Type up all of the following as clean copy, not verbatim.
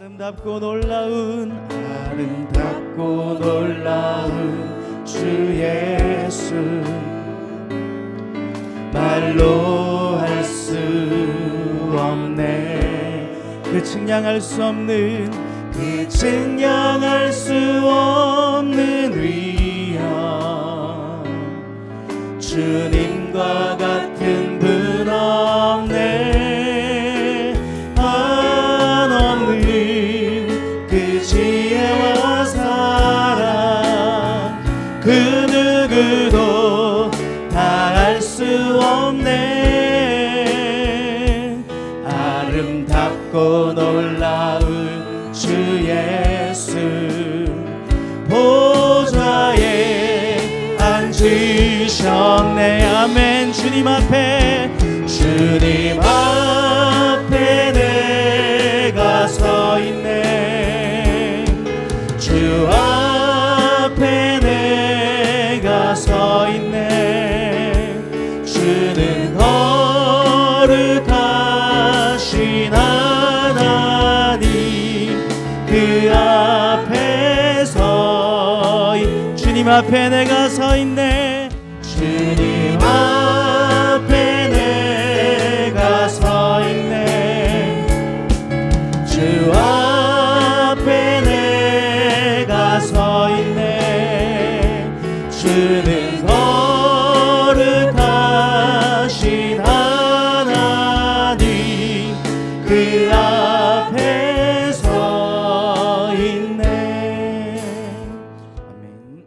아름답고 놀라운 주 예수, 말로 할 수 없네. 그 측량할 수 없는, 그 측량할 수 없는 위엄, 주님과 같은 분 없네. 한없는 그 지혜와 사랑, 그 누구도 다할 수 없네. 아름답고 놀라운 주 예수, 보좌에 앉으셨네. 아멘. 주님 앞에 내가 서 있네. 주 앞에 내가 서 있네. 주는 거룩하신 하나님, 그 앞에 주님 앞에 내가 서 있네. 주님 앞에 내가 서 있네. 주 앞에 내가 서 있네. 주는 거룩하신 하나님, 그 앞에 서 있네. 아멘.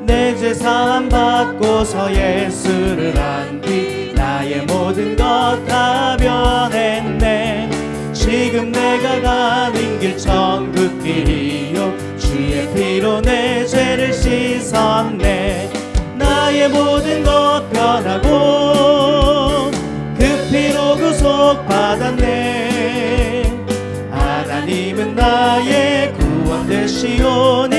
내 죄 사함 받고서 예수를 안 뒤 나의 모든 것 다 변했네. 지금 내가 가는 길 천국길이요, 주의 피로 내 죄를 씻었네. 나의 모든 것 변하고 그 피로 구속받았네. 하나님은 나의 구원 되시오니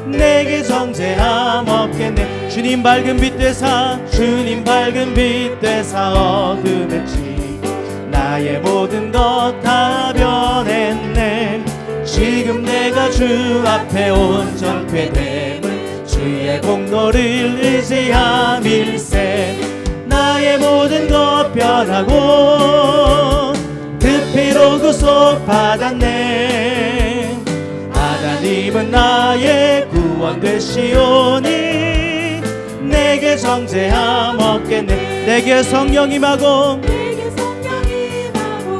내게 정죄함 없겠네. 주님 밝은 빛 되사, 주님 밝은 빛 되사 어둠에 치고 나의 모든 것 다 변했네. 지금 내가 주 앞에 온전케 됨은 주의 공로를 의지함일세. 나의 모든 것 변하고 그 피로 구속받았네. 하나님은 나의 구원 되시오니 내게 정죄함 없겠네. 내게 성령 임하고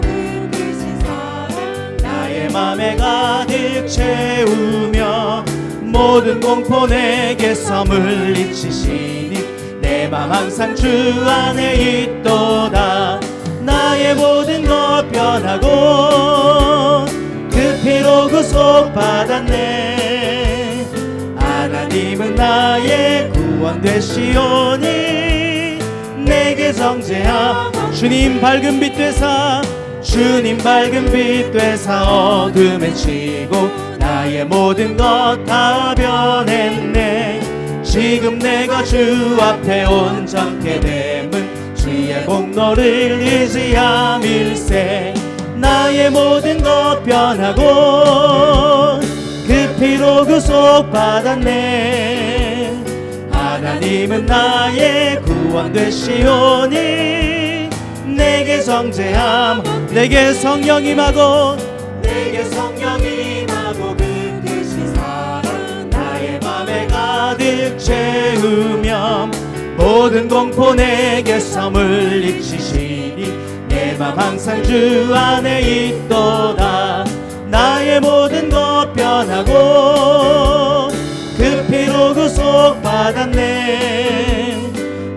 그리신 사랑 나의 맘에 가득 채우며 모든 공포 내게서 물리치시니 내 맘 항상 주 안에 있도다. 나의 모든 것 변하고 그 피로 구속받았네. 하나님은 나의 구원 되시오니 내게 정죄함. 주님 밝은 빛 되사, 주님 밝은 빛 되사 어둠에 치고 나의 모든 것 다 변했네. 지금 내가 주 앞에 온전케 됨은 주의 공로를 의지함일세. 나의 모든 것 변하고 그 피로 구속받았네. 하나님은 나의 구원 되시오니 내게 정죄함. 내게 성령 임하고 내게 성령 임하고 그 크신 사랑 나의 맘에 가득 채우며 모든 공포 내게서 물리치시니 내 맘 항상 주 안에 있도다. 나의 모든 것 변하고 그 피로 구속받았네.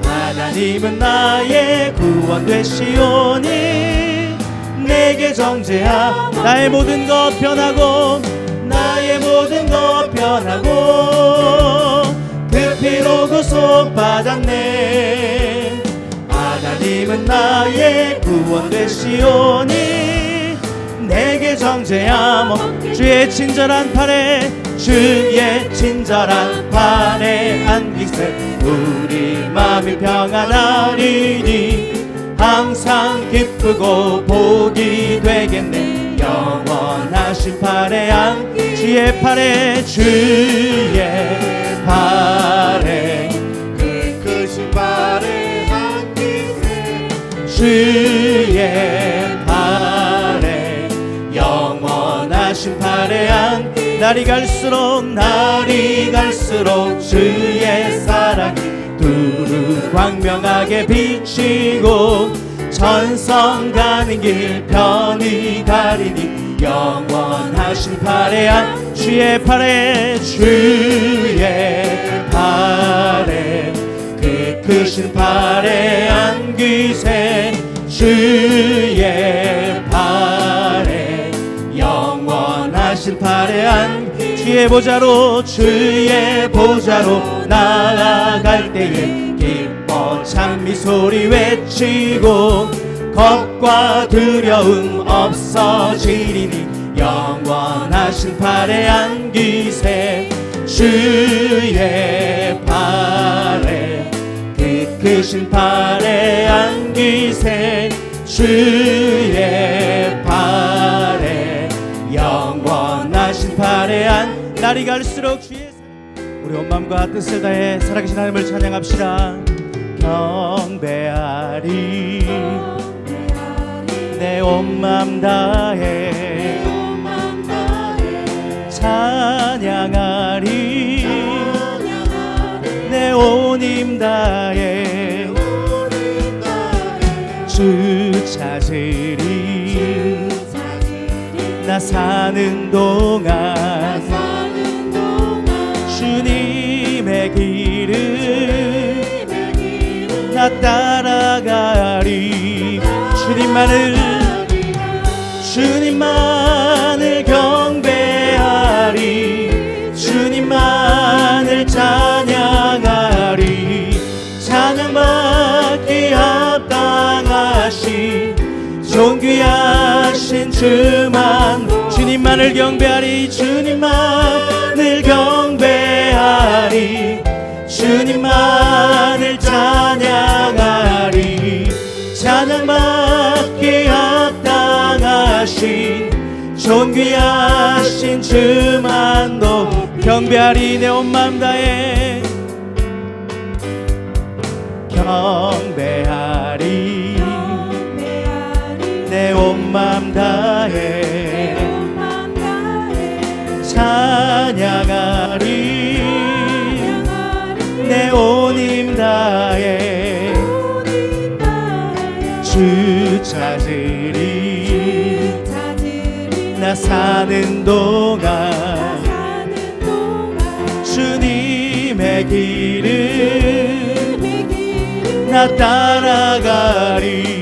하나님은 나의 구원 되시오니 내게 정죄함. 나의 모든 것 변하고 나의 모든 것 변하고 그 피로 구속받았네. 하나님은 나의 구원 되시오니 내게 정죄함. 주의 친절한 팔에 주의 친절한 팔에 안기세 우리 마음이 평안하리니 항상 기쁘고 복이 되겠네. 영원하신 팔에 안기 주의 팔에 그 크신 발에 안기세 주의 팔에 영원하신 팔에 안기 날이 갈수록 주의 사랑이 두루 광명하게 비치고 전성 가는 길 편히 가리니 영원하신 팔에 안 주의 팔에 그 크신 팔에 안기세 주의 팔에 영원하신 팔에 안 주의 보좌로 나아갈 때에 기뻐 찬미 소리 외치고 겁과 두려움 없어지리니 영원하신 팔에 안기세 주의 팔에 그 크신 팔에 안기세 주의 팔에 영원하신 팔에 안 날이 갈수록 주의 우리 온 마음과 뜻을 다해 살아계신 하나님을 찬양합시다. 경배하리 내 온 마음 다해 찬양하리 내 온 힘 다해 주 찾으리 나 사는 동안 주님의 길을 나 따라가리 주님만을 경배하리 주님만을 찬양하리 찬양받기 합당하신 존귀하신 주만 주님만을 경배하리 주님만을 경배하리 주님만을 찬양하리 찬양받기 합당하신 존귀하신 주만도 경배하리 내 온 마음 다해 경배하리 내 온 마음 다해 찬양하리 내 온 힘 다해 주 찾으리 나 사는 동안 주님의 길을 나 따라가리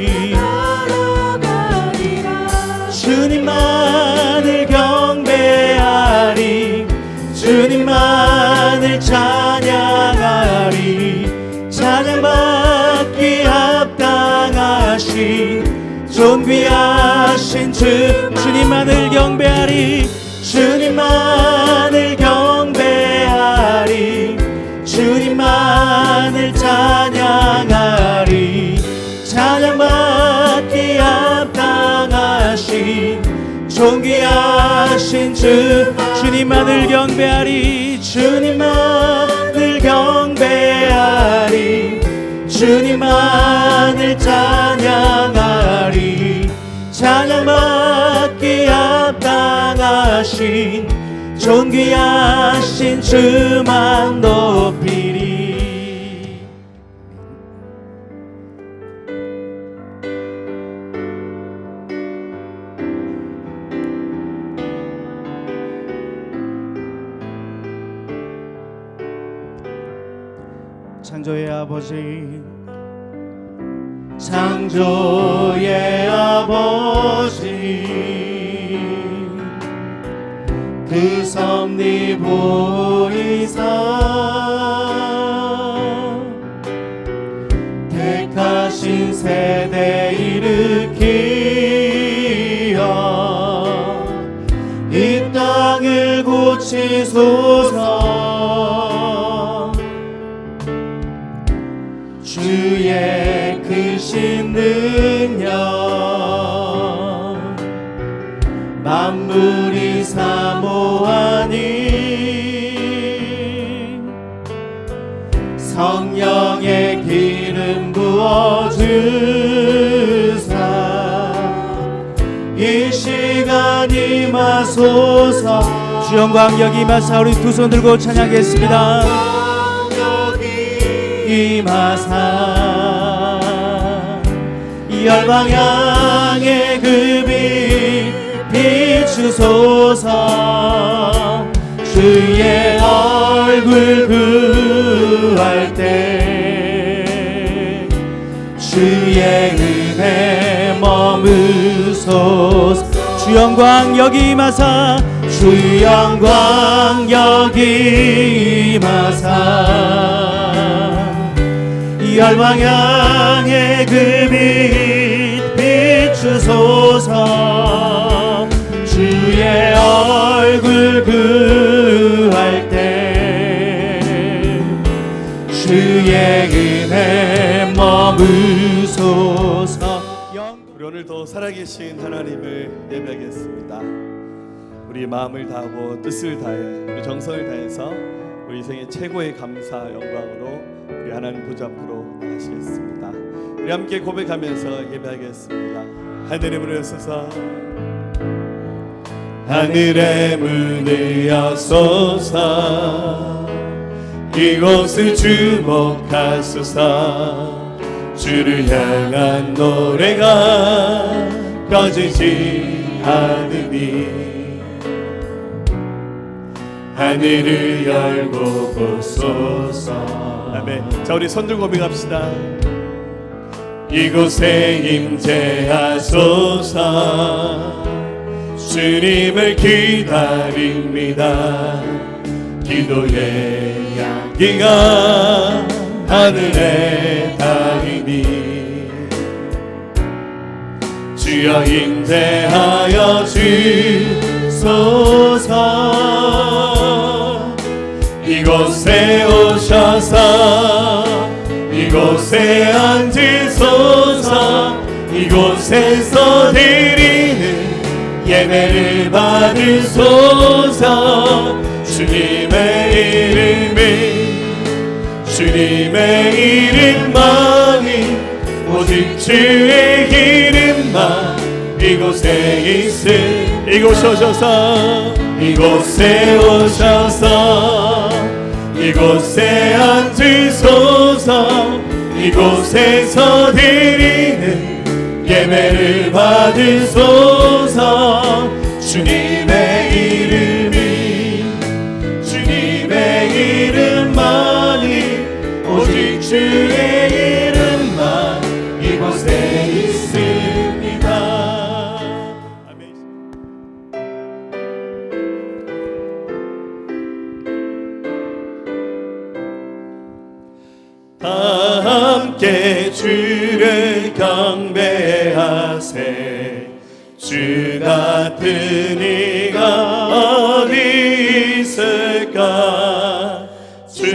주님만을 경배하리 주님만을 찬양하리 찬양받기 합당하신 존귀하신 주님만을 경배하리 주님만을 경배하리 주님만을 찬양하리 찬양받기 합당하신 존귀하신 주님만을 경배하리 주님만을 경배하리 주님만을 찬양하리 찬양받기 합당하신 존귀하신 주만 높이리. 창조의 아버지 창조의 아버지 그 섭리 보이사 택하신 세대 일으키어 이 땅을 고치소서 주의 그 크신 능력 만물이 사모하니 성령의 기름 부어주사 이 시간 임하소서. 주 영광 여기 임하사. 우리 두 손 들고 찬양하겠습니다. 임하사 열방향의 그 빛 비추소서. 주의 얼굴 구할 때 주의 은혜 머무소서. 주 영광 여기 임하사. 주 영광 여기 임하사 열방향의 그 빛 비추소서. 주의 얼굴 구할 때 주의 은혜 머무소서. 우리 오늘 더 살아계신 하나님을 예배하겠습니다. 우리 마음을 다하고 뜻을 다해 우리 정성을 다해서 우리 인생의 최고의 감사 영광으로 우리 하나님 보좌 앞으로 나가시겠습니다. 우리 함께 고백하면서 예배하겠습니다. 하늘의 문을 여소서. 하늘의 문을 여소서. 이곳을 주목하소서. 주를 향한 노래가 꺼지지 않으니 하늘을 열고 보소서. 아멘. 자, 우리 손 들고 고백합시다. 이곳에 임재하소서. 주님을 기다립니다. 기도의 향기가 하늘에 닿으니 주여 임재하여 주소서. 이곳에 오셔서 이곳에 앉으소서. 이곳에서 드리는 예배를 받으소서. 주님의 이름만이 오직 주의 이름만 이곳에 있음. 이곳에 오셔서 이곳에 앉으소서. 이곳에서 드리는 예배를 받으소서. 주님의 이름만이 오직 주의 이름만 이곳에 있습니다. 아멘. 다 함께 주를 경배하세. 주 같은 이가 어디 있을까. 주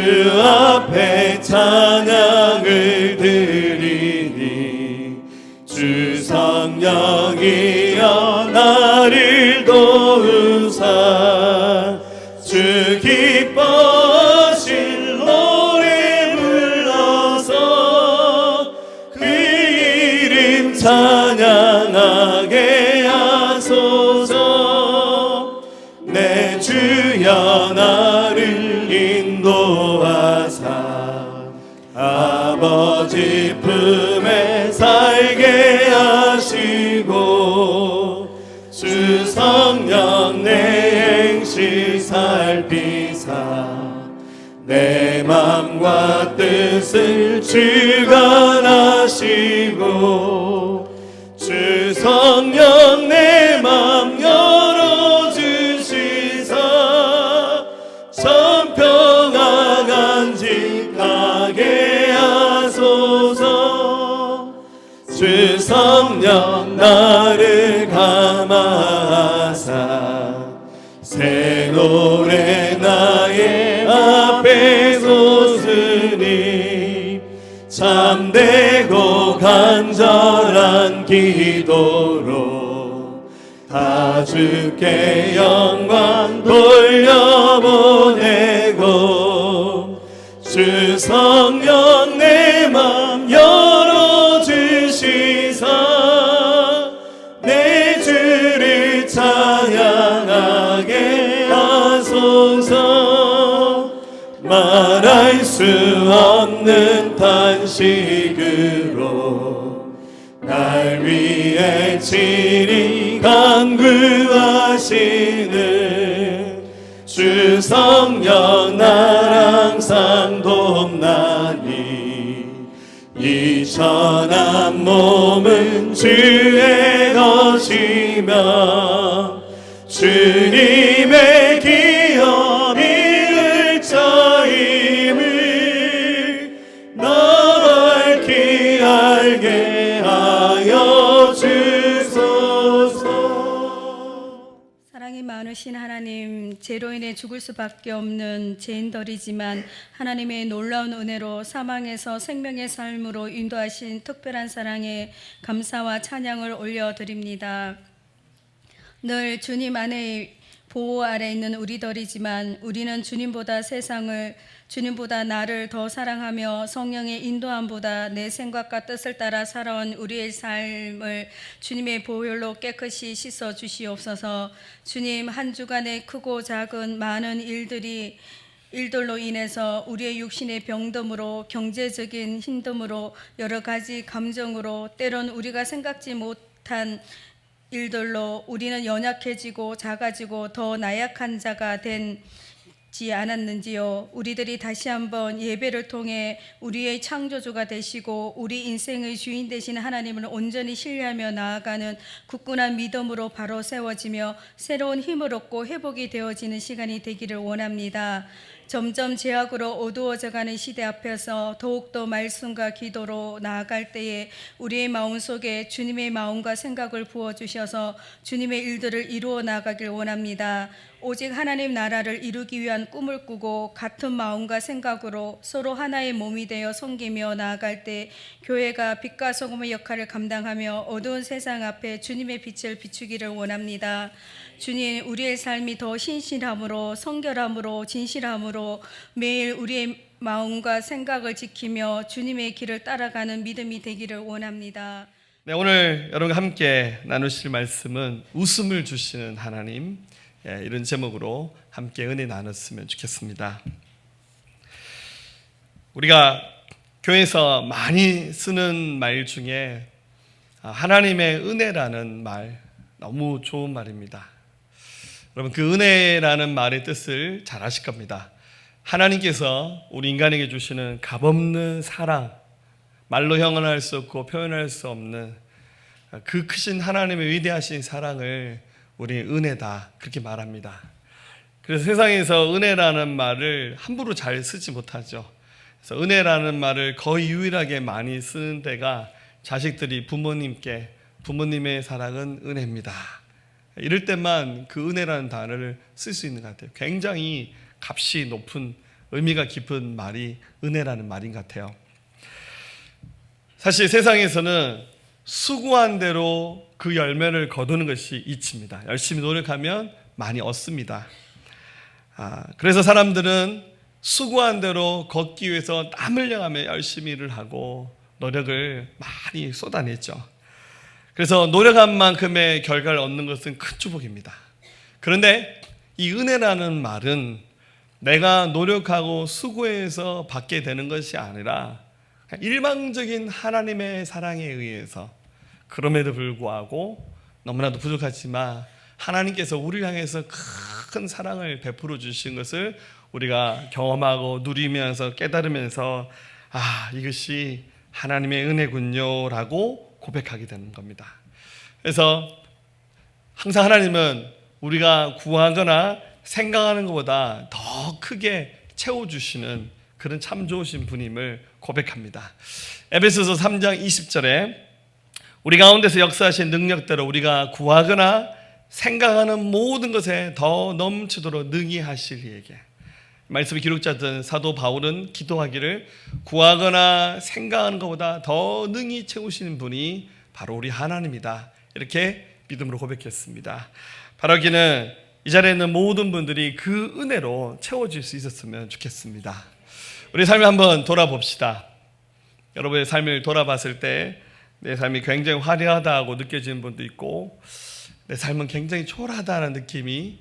앞에 찬양을 드리니 주 성령이여 나를 도우사. 주 기뻐하실 노래 불러서 그 이름 찬양하게 하소서. 내 주여 나를 인도하사 아버지 품에 살게 하시고 주 성령 내 행실 살피사 내 맘과 뜻을 주관하시고 주 성령 내 맘 열어주시사 천평안 간직하게 하소서. 주 성령 나를 감화하사 새 노래 나의 앞에 솟으니 참되고 더 간절한 기도로 다 주께 영광 돌려보내고 주 성령 내 맘 열어주시사 내 주를 찬양하게 하소서. 말할 수 없는 탄식으로 날 위해 친히 간구하시는 주 성령 날 항상 돕나니 이 천한 몸은 주의 것이며 주님의 기업이 을자임을 나 밝히 알게 하여 주소서. 사랑이 많으신 하나님, 죄로 인해 죽을 수밖에 없는 죄인들이지만 하나님의 놀라운 은혜로 사망에서 생명의 삶으로 인도하신 특별한 사랑에 감사와 찬양을 올려드립니다. 늘 주님 안에 보호 아래 있는 우리들이지만 우리는 주님보다 세상을, 주님보다 나를 더 사랑하며 성령의 인도함보다 내 생각과 뜻을 따라 살아온 우리의 삶을 주님의 보혈로 깨끗이 씻어 주시옵소서. 주님, 한 주간의 크고 작은 많은 일들로 인해서 우리의 육신의 병듦으로, 경제적인 힘듦으로, 여러 가지 감정으로, 때론 우리가 생각지 못한 일들로 우리는 연약해지고 작아지고 더 나약한 자가 되지 않았는지요. 우리들이 다시 한번 예배를 통해 우리의 창조주가 되시고 우리 인생의 주인 되신 하나님을 온전히 신뢰하며 나아가는 굳건한 믿음으로 바로 세워지며 새로운 힘을 얻고 회복이 되어지는 시간이 되기를 원합니다. 점점 죄악으로 어두워져가는 시대 앞에서 더욱더 말씀과 기도로 나아갈 때에 우리의 마음속에 주님의 마음과 생각을 부어주셔서 주님의 일들을 이루어 나가길 원합니다. 오직 하나님 나라를 이루기 위한 꿈을 꾸고 같은 마음과 생각으로 서로 하나의 몸이 되어 섬기며 나아갈 때 교회가 빛과 소금의 역할을 감당하며 어두운 세상 앞에 주님의 빛을 비추기를 원합니다. 주님, 우리의 삶이 더 신실함으로, 성결함으로, 진실함으로 매일 우리의 마음과 생각을 지키며 주님의 길을 따라가는 믿음이 되기를 원합니다. 네, 오늘 여러분과 함께 나누실 말씀은 웃음을 주시는 하나님, 이런 제목으로 함께 은혜 나눴으면 좋겠습니다. 우리가 교회에서 많이 쓰는 말 중에 하나님의 은혜라는 말, 너무 좋은 말입니다. 여러분, 그 은혜라는 말의 뜻을 잘 아실 겁니다. 하나님께서 우리 인간에게 주시는 값없는 사랑, 말로 형언할 수 없고 표현할 수 없는 그 크신 하나님의 위대하신 사랑을 우리 은혜다, 그렇게 말합니다. 그래서 세상에서 은혜라는 말을 함부로 잘 쓰지 못하죠. 그래서 은혜라는 말을 거의 유일하게 많이 쓰는 데가 자식들이 부모님의 사랑은 은혜입니다, 이럴 때만 그 은혜라는 단어를 쓸 수 있는 것 같아요. 굉장히 값이 높은, 의미가 깊은 말이 은혜라는 말인 것 같아요. 사실 세상에서는 수고한 대로 그 열매를 거두는 것이 이치입니다. 열심히 노력하면 많이 얻습니다. 그래서 사람들은 수고한 대로 걷기 위해서 땀 흘려가며 열심히 일을 하고 노력을 많이 쏟아냈죠. 그래서 노력한 만큼의 결과를 얻는 것은 큰 축복입니다. 그런데 이 은혜라는 말은 내가 노력하고 수고해서 받게 되는 것이 아니라 일방적인 하나님의 사랑에 의해서, 그럼에도 불구하고 너무나도 부족하지만 하나님께서 우리를 향해서 큰 사랑을 베풀어 주신 것을 우리가 경험하고 누리면서 깨달으면서 이것이 하나님의 은혜군요 라고 고백하게 되는 겁니다. 그래서 항상 하나님은 우리가 구하거나 생각하는 것보다 더 크게 채워주시는 그런 참 좋으신 분임을 고백합니다. 에베소서 3장 20절에 우리 가운데서 역사하신 능력대로 우리가 구하거나 생각하는 모든 것에 더 넘치도록 능히 하실 이에게, 말씀의 기록자든 사도 바울은 기도하기를 구하거나 생각하는 것보다 더 능히 채우시는 분이 바로 우리 하나님이다. 이렇게 믿음으로 고백했습니다. 바라기는 이 자리에 있는 모든 분들이 그 은혜로 채워질 수 있었으면 좋겠습니다. 우리 삶을 한번 돌아봅시다. 여러분의 삶을 돌아봤을 때 내 삶이 굉장히 화려하다고 느껴지는 분도 있고 내 삶은 굉장히 초라하다는 느낌이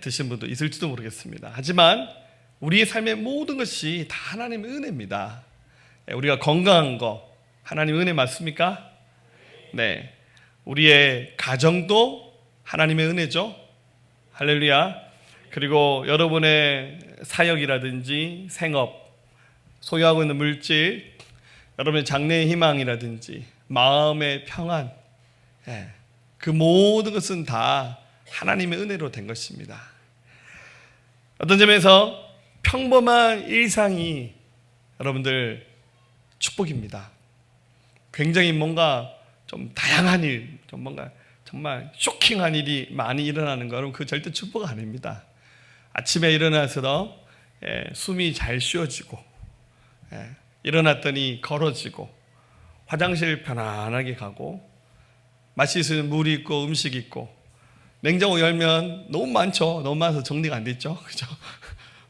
드신 분도 있을지도 모르겠습니다. 하지만 우리의 삶의 모든 것이 다 하나님의 은혜입니다. 우리가 건강한 거 하나님의 은혜 맞습니까? 네. 우리의 가정도 하나님의 은혜죠. 할렐루야. 그리고 여러분의 사역이라든지 생업, 소유하고 있는 물질, 여러분의 장래의 희망이라든지 마음의 평안, 그 모든 것은 다 하나님의 은혜로 된 것입니다. 어떤 점에서 평범한 일상이 여러분들 축복입니다. 굉장히 뭔가 좀 다양한 일, 좀 뭔가 정말 쇼킹한 일이 많이 일어나는 거 여러분 그 절대 축복 아닙니다. 아침에 일어나서 숨이 잘 쉬어지고 일어났더니 걸어지고 화장실 편안하게 가고 마실 수 있는 물이 있고 음식이 있고 냉장고 열면 너무 많죠. 너무 많아서 정리가 안 됐죠. 그죠?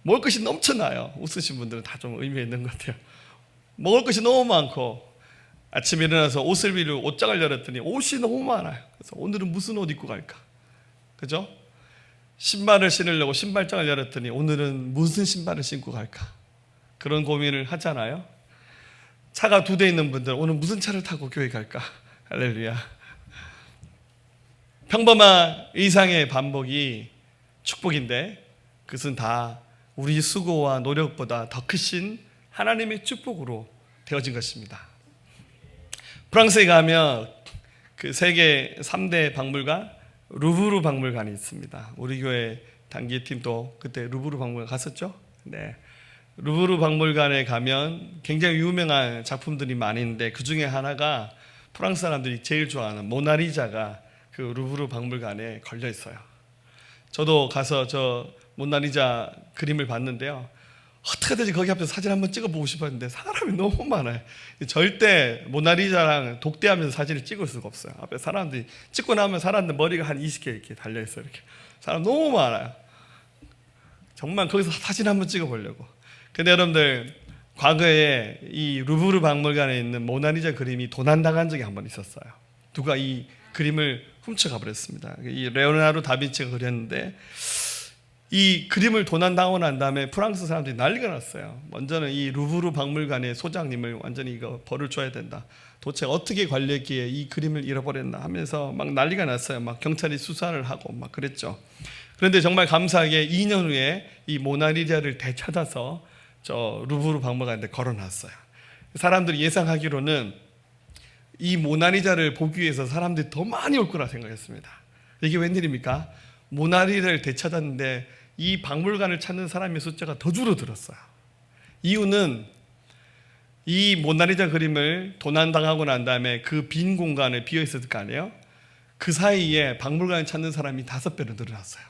먹을 것이 넘쳐나요. 웃으신 분들은 다 좀 의미 있는 것 같아요. 먹을 것이 너무 많고 아침에 일어나서 옷을 빌리고 옷장을 열었더니 옷이 너무 많아요. 그래서 오늘은 무슨 옷 입고 갈까? 그죠? 신발을 신으려고 신발장을 열었더니 오늘은 무슨 신발을 신고 갈까? 그런 고민을 하잖아요. 차가 2대 있는 분들 오늘 무슨 차를 타고 교회 갈까? 할렐루야. 평범한 일상의 반복이 축복인데 그것은 다 우리 수고와 노력보다 더 크신 하나님의 축복으로 되어진 것입니다. 프랑스에 가면 그 세계 3대 박물관 루브르 박물관이 있습니다. 우리 교회 단기팀도 그때 루브르 박물관 갔었죠. 네. 루브르 박물관에 가면 굉장히 유명한 작품들이 많이 있는데 그 중에 하나가 프랑스 사람들이 제일 좋아하는 모나리자가 그 루브르 박물관에 걸려 있어요. 저도 가서 저 모나리자 그림을 봤는데요. 어떻게든지 거기 앞에서 사진 한번 찍어보고 싶었는데 사람이 너무 많아요. 절대 모나리자랑 독대하면서 사진을 찍을 수가 없어요. 앞에 사람들이 찍고 나면 사람들 머리가 한 20개 이렇게 달려있어요. 이렇게 사람 너무 많아요. 정말 거기서 사진 한번 찍어보려고. 근데 여러분들 과거에 이 루브르 박물관에 있는 모나리자 그림이 도난당한 적이 한 번 있었어요. 누가 이 그림을 훔쳐가 버렸습니다. 이 레오나르도 다빈치가 그렸는데 이 그림을 도난당하고 난 다음에 프랑스 사람들이 난리가 났어요. 먼저는 이 루브르 박물관의 소장님을 완전히 이거 벌을 줘야 된다. 도대체 어떻게 관리했기에 이 그림을 잃어버렸나 하면서 막 난리가 났어요. 막 경찰이 수사를 하고 막 그랬죠. 그런데 정말 감사하게 2년 후에 이 모나리자를 되찾아서 저 루브르 박물관에 걸어놨어요. 사람들이 예상하기로는 이 모나리자를 보기 위해서 사람들이 더 많이 올 거라 생각했습니다. 이게 웬일입니까? 모나리자를 되찾았는데 이 박물관을 찾는 사람의 숫자가 더 줄어들었어요. 이유는 이 모나리자 그림을 도난당하고 난 다음에 그 빈 공간에 비어있었을 거 아니에요? 그 사이에 박물관을 찾는 사람이 5배로 늘어났어요.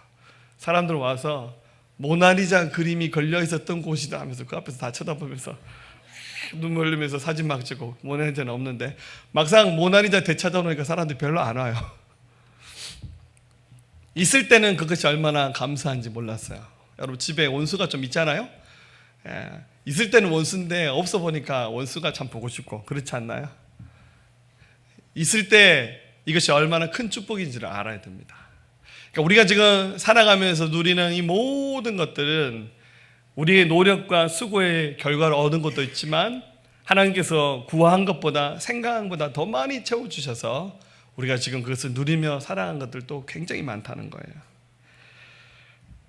사람들 와서 모나리자 그림이 걸려있었던 곳이다 하면서 그 앞에서 다 쳐다보면서 눈물 흘리면서 사진 막 찍고 모나리자는 없는데 막상 모나리자 되찾아놓으니까 사람들이 별로 안 와요. 있을 때는 그것이 얼마나 감사한지 몰랐어요. 여러분 집에 원수가 좀 있잖아요. 있을 때는 원수인데 없어 보니까 원수가 참 보고 싶고 그렇지 않나요? 있을 때 이것이 얼마나 큰 축복인지를 알아야 됩니다. 그러니까 우리가 지금 살아가면서 누리는 이 모든 것들은 우리의 노력과 수고의 결과를 얻은 것도 있지만 하나님께서 구한 것보다 생각한 것보다 더 많이 채워주셔서 우리가 지금 그것을 누리며 살아간 것들도 굉장히 많다는 거예요.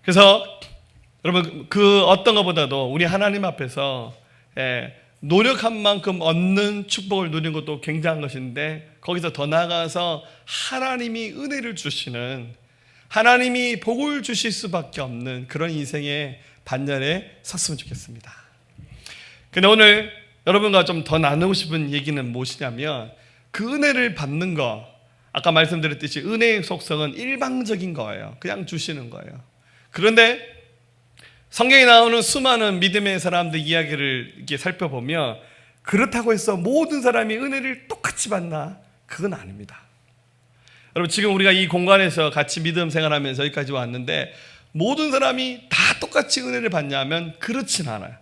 그래서 여러분 그 어떤 것보다도 우리 하나님 앞에서 노력한 만큼 얻는 축복을 누리는 것도 굉장한 것인데 거기서 더 나아가서 하나님이 은혜를 주시는 하나님이 복을 주실 수밖에 없는 그런 인생의 반열에 섰으면 좋겠습니다. 근데 오늘 여러분과 좀 더 나누고 싶은 얘기는 무엇이냐면 그 은혜를 받는 거 아까 말씀드렸듯이 은혜의 속성은 일방적인 거예요. 그냥 주시는 거예요. 그런데 성경에 나오는 수많은 믿음의 사람들 이야기를 이렇게 살펴보면 그렇다고 해서 모든 사람이 은혜를 똑같이 받나? 그건 아닙니다. 여러분, 지금 우리가 이 공간에서 같이 믿음 생활하면서 여기까지 왔는데 모든 사람이 다 똑같이 은혜를 받냐면 그렇진 않아요.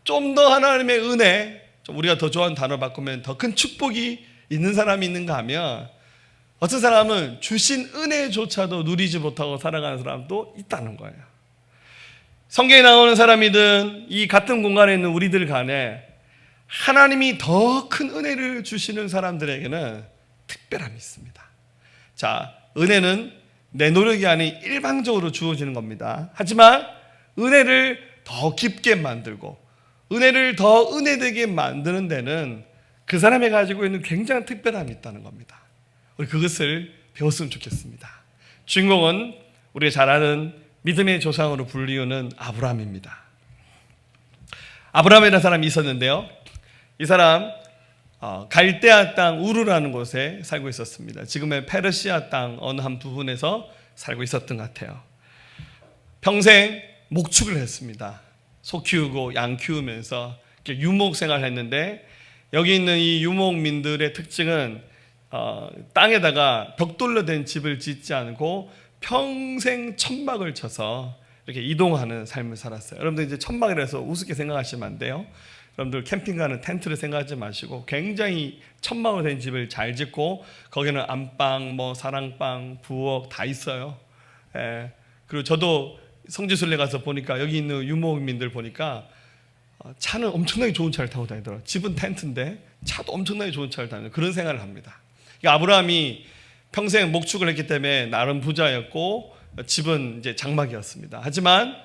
좀 더 하나님의 은혜, 좀 우리가 더 좋아하는 단어 바꾸면 더 큰 축복이 있는 사람이 있는가 하면 어떤 사람은 주신 은혜조차도 누리지 못하고 살아가는 사람도 있다는 거예요. 성경에 나오는 사람이든 이 같은 공간에 있는 우리들 간에 하나님이 더 큰 은혜를 주시는 사람들에게는 특별함이 있습니다. 자, 은혜는 내 노력이 아닌 일방적으로 주어지는 겁니다. 하지만 은혜를 더 깊게 만들고 은혜를 더 은혜되게 만드는 데는 그 사람이 가지고 있는 굉장한 특별함이 있다는 겁니다. 우리 그것을 배웠으면 좋겠습니다. 주인공은 우리가 잘 아는 믿음의 조상으로 불리우는 아브라함입니다. 아브라함이라는 사람이 있었는데요, 이 사람 갈대아 땅 우르라는 곳에 살고 있었습니다. 지금의 페르시아 땅 어느 한 부분에서 살고 있었던 것 같아요. 평생 목축을 했습니다. 소 키우고 양 키우면서 유목 생활을 했는데, 여기 있는 이 유목민들의 특징은 땅에다가 벽돌로 된 집을 짓지 않고 평생 천막을 쳐서 이렇게 이동하는 삶을 살았어요. 여러분들 이제 천막이라서 우습게 생각하시면 안 돼요. 여러분들 캠핑 가는 텐트를 생각하지 마시고 굉장히 천막으로 된 집을 잘 짓고 거기는 안방, 뭐 사랑방, 부엌 다 있어요. 예. 그리고 저도 성지순례 가서 보니까 여기 있는 유목민들 보니까 차는 엄청나게 좋은 차를 타고 다니더라고요. 집은 텐트인데 차도 엄청나게 좋은 차를 타는 그런 생활을 합니다. 아브라함이 평생 목축을 했기 때문에 나름 부자였고 집은 이제 장막이었습니다. 하지만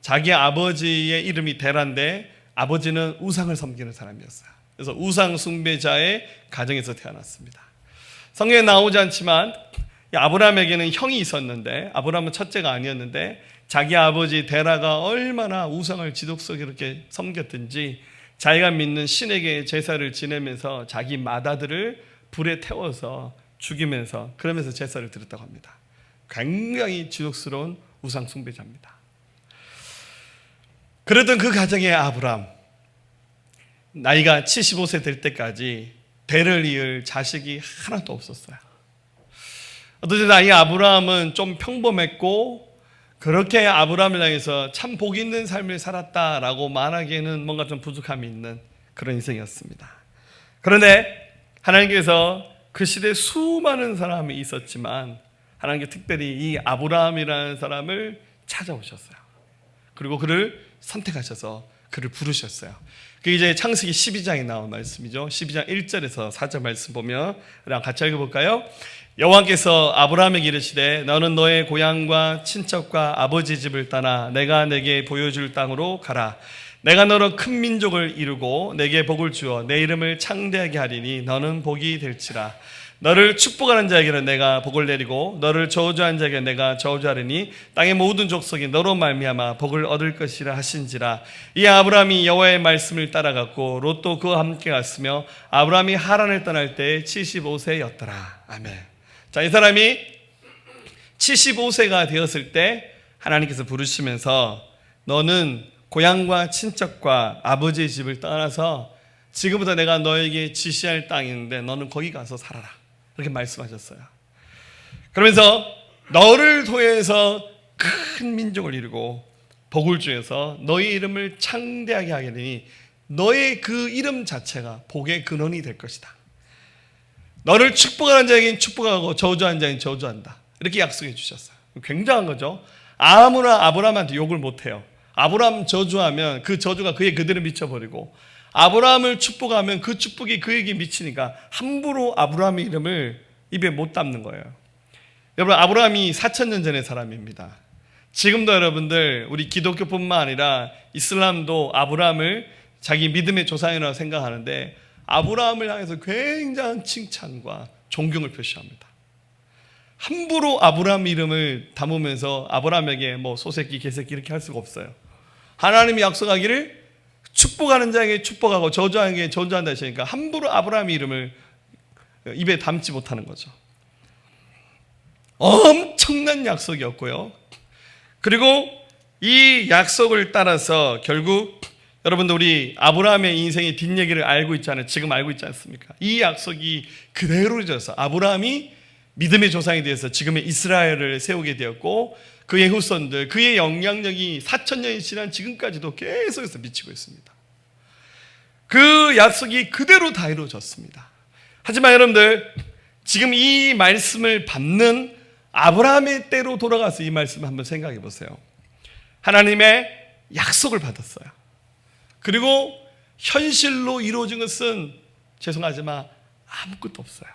자기 아버지의 이름이 데라인데 아버지는 우상을 섬기는 사람이었어요. 그래서 우상 숭배자의 가정에서 태어났습니다. 성경에 나오지 않지만 아브라함에게는 형이 있었는데, 아브라함은 첫째가 아니었는데 자기 아버지 데라가 얼마나 우상을 지독스럽게 이렇게 섬겼든지 자기가 믿는 신에게 제사를 지내면서 자기 맏아들을 불에 태워서 죽이면서 그러면서 제사를 드렸다고 합니다. 굉장히 지독스러운 우상 숭배자입니다. 그러던 그 가정의 아브라함, 나이가 75세 될 때까지 대를 이을 자식이 하나도 없었어요. 어떠세요? 이 아브라함은 좀 평범했고 그렇게 아브라함을 향해서 참 복 있는 삶을 살았다라고 말하기에는 뭔가 좀 부족함이 있는 그런 인생이었습니다. 그런데 하나님께서 그 시대에 수많은 사람이 있었지만 하나님께 특별히 이 아브라함이라는 사람을 찾아오셨어요. 그리고 그를 선택하셔서 그를 부르셨어요. 그게 이제 창세기 12장에 나온 말씀이죠. 12장 1절에서 4절 말씀 보면 같이 읽어볼까요? 여호와께서 아브라함에게 이르시되 너는 너의 고향과 친척과 아버지 집을 떠나 내가 내게 보여줄 땅으로 가라. 내가 너로 큰 민족을 이루고 내게 복을 주어 내 이름을 창대하게 하리니 너는 복이 될지라. 너를 축복하는 자에게는 내가 복을 내리고 너를 저주하는 자에게 내가 저주하리니 땅의 모든 족속이 너로 말미암아 복을 얻을 것이라 하신지라. 이 아브라함이 여호와의 말씀을 따라갔고 롯도 그와 함께 갔으며 아브라함이 하란을 떠날 때 75세였더라. 아멘. 자, 이 사람이 75세가 되었을 때 하나님께서 부르시면서 너는 고향과 친척과 아버지의 집을 떠나서 지금부터 내가 너에게 지시할 땅이 있는데 너는 거기 가서 살아라. 그렇게 말씀하셨어요. 그러면서 너를 통해서 큰 민족을 이루고 복을 주어서 너의 이름을 창대하게 하겠으니 너의 그 이름 자체가 복의 근원이 될 것이다. 너를 축복하는 자에게는 축복하고 저주하는 자에게는 저주한다. 이렇게 약속해 주셨어요. 굉장한 거죠. 아무나 아브라함한테 욕을 못해요. 아브라함 저주하면 그 저주가 그에 그대로 미쳐버리고 아브라함을 축복하면 그 축복이 그에게 미치니까 함부로 아브라함의 이름을 입에 못 담는 거예요. 여러분, 아브라함이 4,000년 전의 사람입니다. 지금도 여러분들 우리 기독교뿐만 아니라 이슬람도 아브라함을 자기 믿음의 조상이라고 생각하는데 아브라함을 향해서 굉장한 칭찬과 존경을 표시합니다. 함부로 아브라함 이름을 담으면서 아브라함에게 뭐 소새끼 개새끼 이렇게 할 수가 없어요. 하나님이 약속하기를 축복하는 자에게 축복하고 저주하는 자에게 저주한다 하시니까 함부로 아브라함 이름을 입에 담지 못하는 거죠. 엄청난 약속이었고요. 그리고 이 약속을 따라서 결국 여러분들 우리 아브라함의 인생의 뒷얘기를 알고 있잖아요. 지금 알고 있지 않습니까? 이 약속이 그대로 이루어져서 아브라함이 믿음의 조상이 되어서 지금의 이스라엘을 세우게 되었고 그의 후손들, 그의 영향력이 4,000년이 지난 지금까지도 계속해서 미치고 있습니다. 그 약속이 그대로 다 이루어졌습니다. 하지만 여러분들 지금 이 말씀을 받는 아브라함의 때로 돌아가서 이 말씀을 한번 생각해 보세요. 하나님의 약속을 받았어요. 그리고 현실로 이루어진 것은 죄송하지만 아무것도 없어요.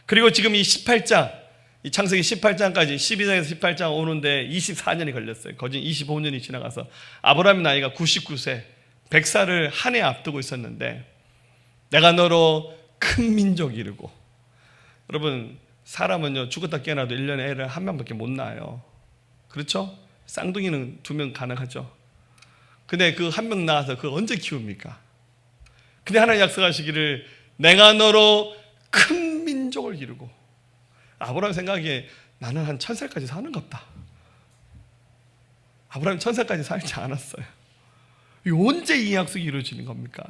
그리고 지금 이 18장, 이 창세기 18장까지 12장에서 18장 오는데 24년이 걸렸어요. 거진 25년이 지나가서 아브라함의 나이가 99세, 100살을 한 해 앞두고 있었는데 내가 너로 큰 민족이 이루고, 여러분 사람은요 죽었다 깨어나도 1년에 애를 한 명밖에 못 낳아요. 그렇죠? 쌍둥이는 2명 가능하죠. 근데 그 한 명 낳아서 그걸 언제 키웁니까? 근데 하나님 약속하시기를 내가 너로 큰 민족을 이루고, 아브라함 생각에 나는 한 1000살까지 사는갑다. 아브라함이 1000살까지 살지 않았어요. 언제 이 약속이 이루어지는 겁니까?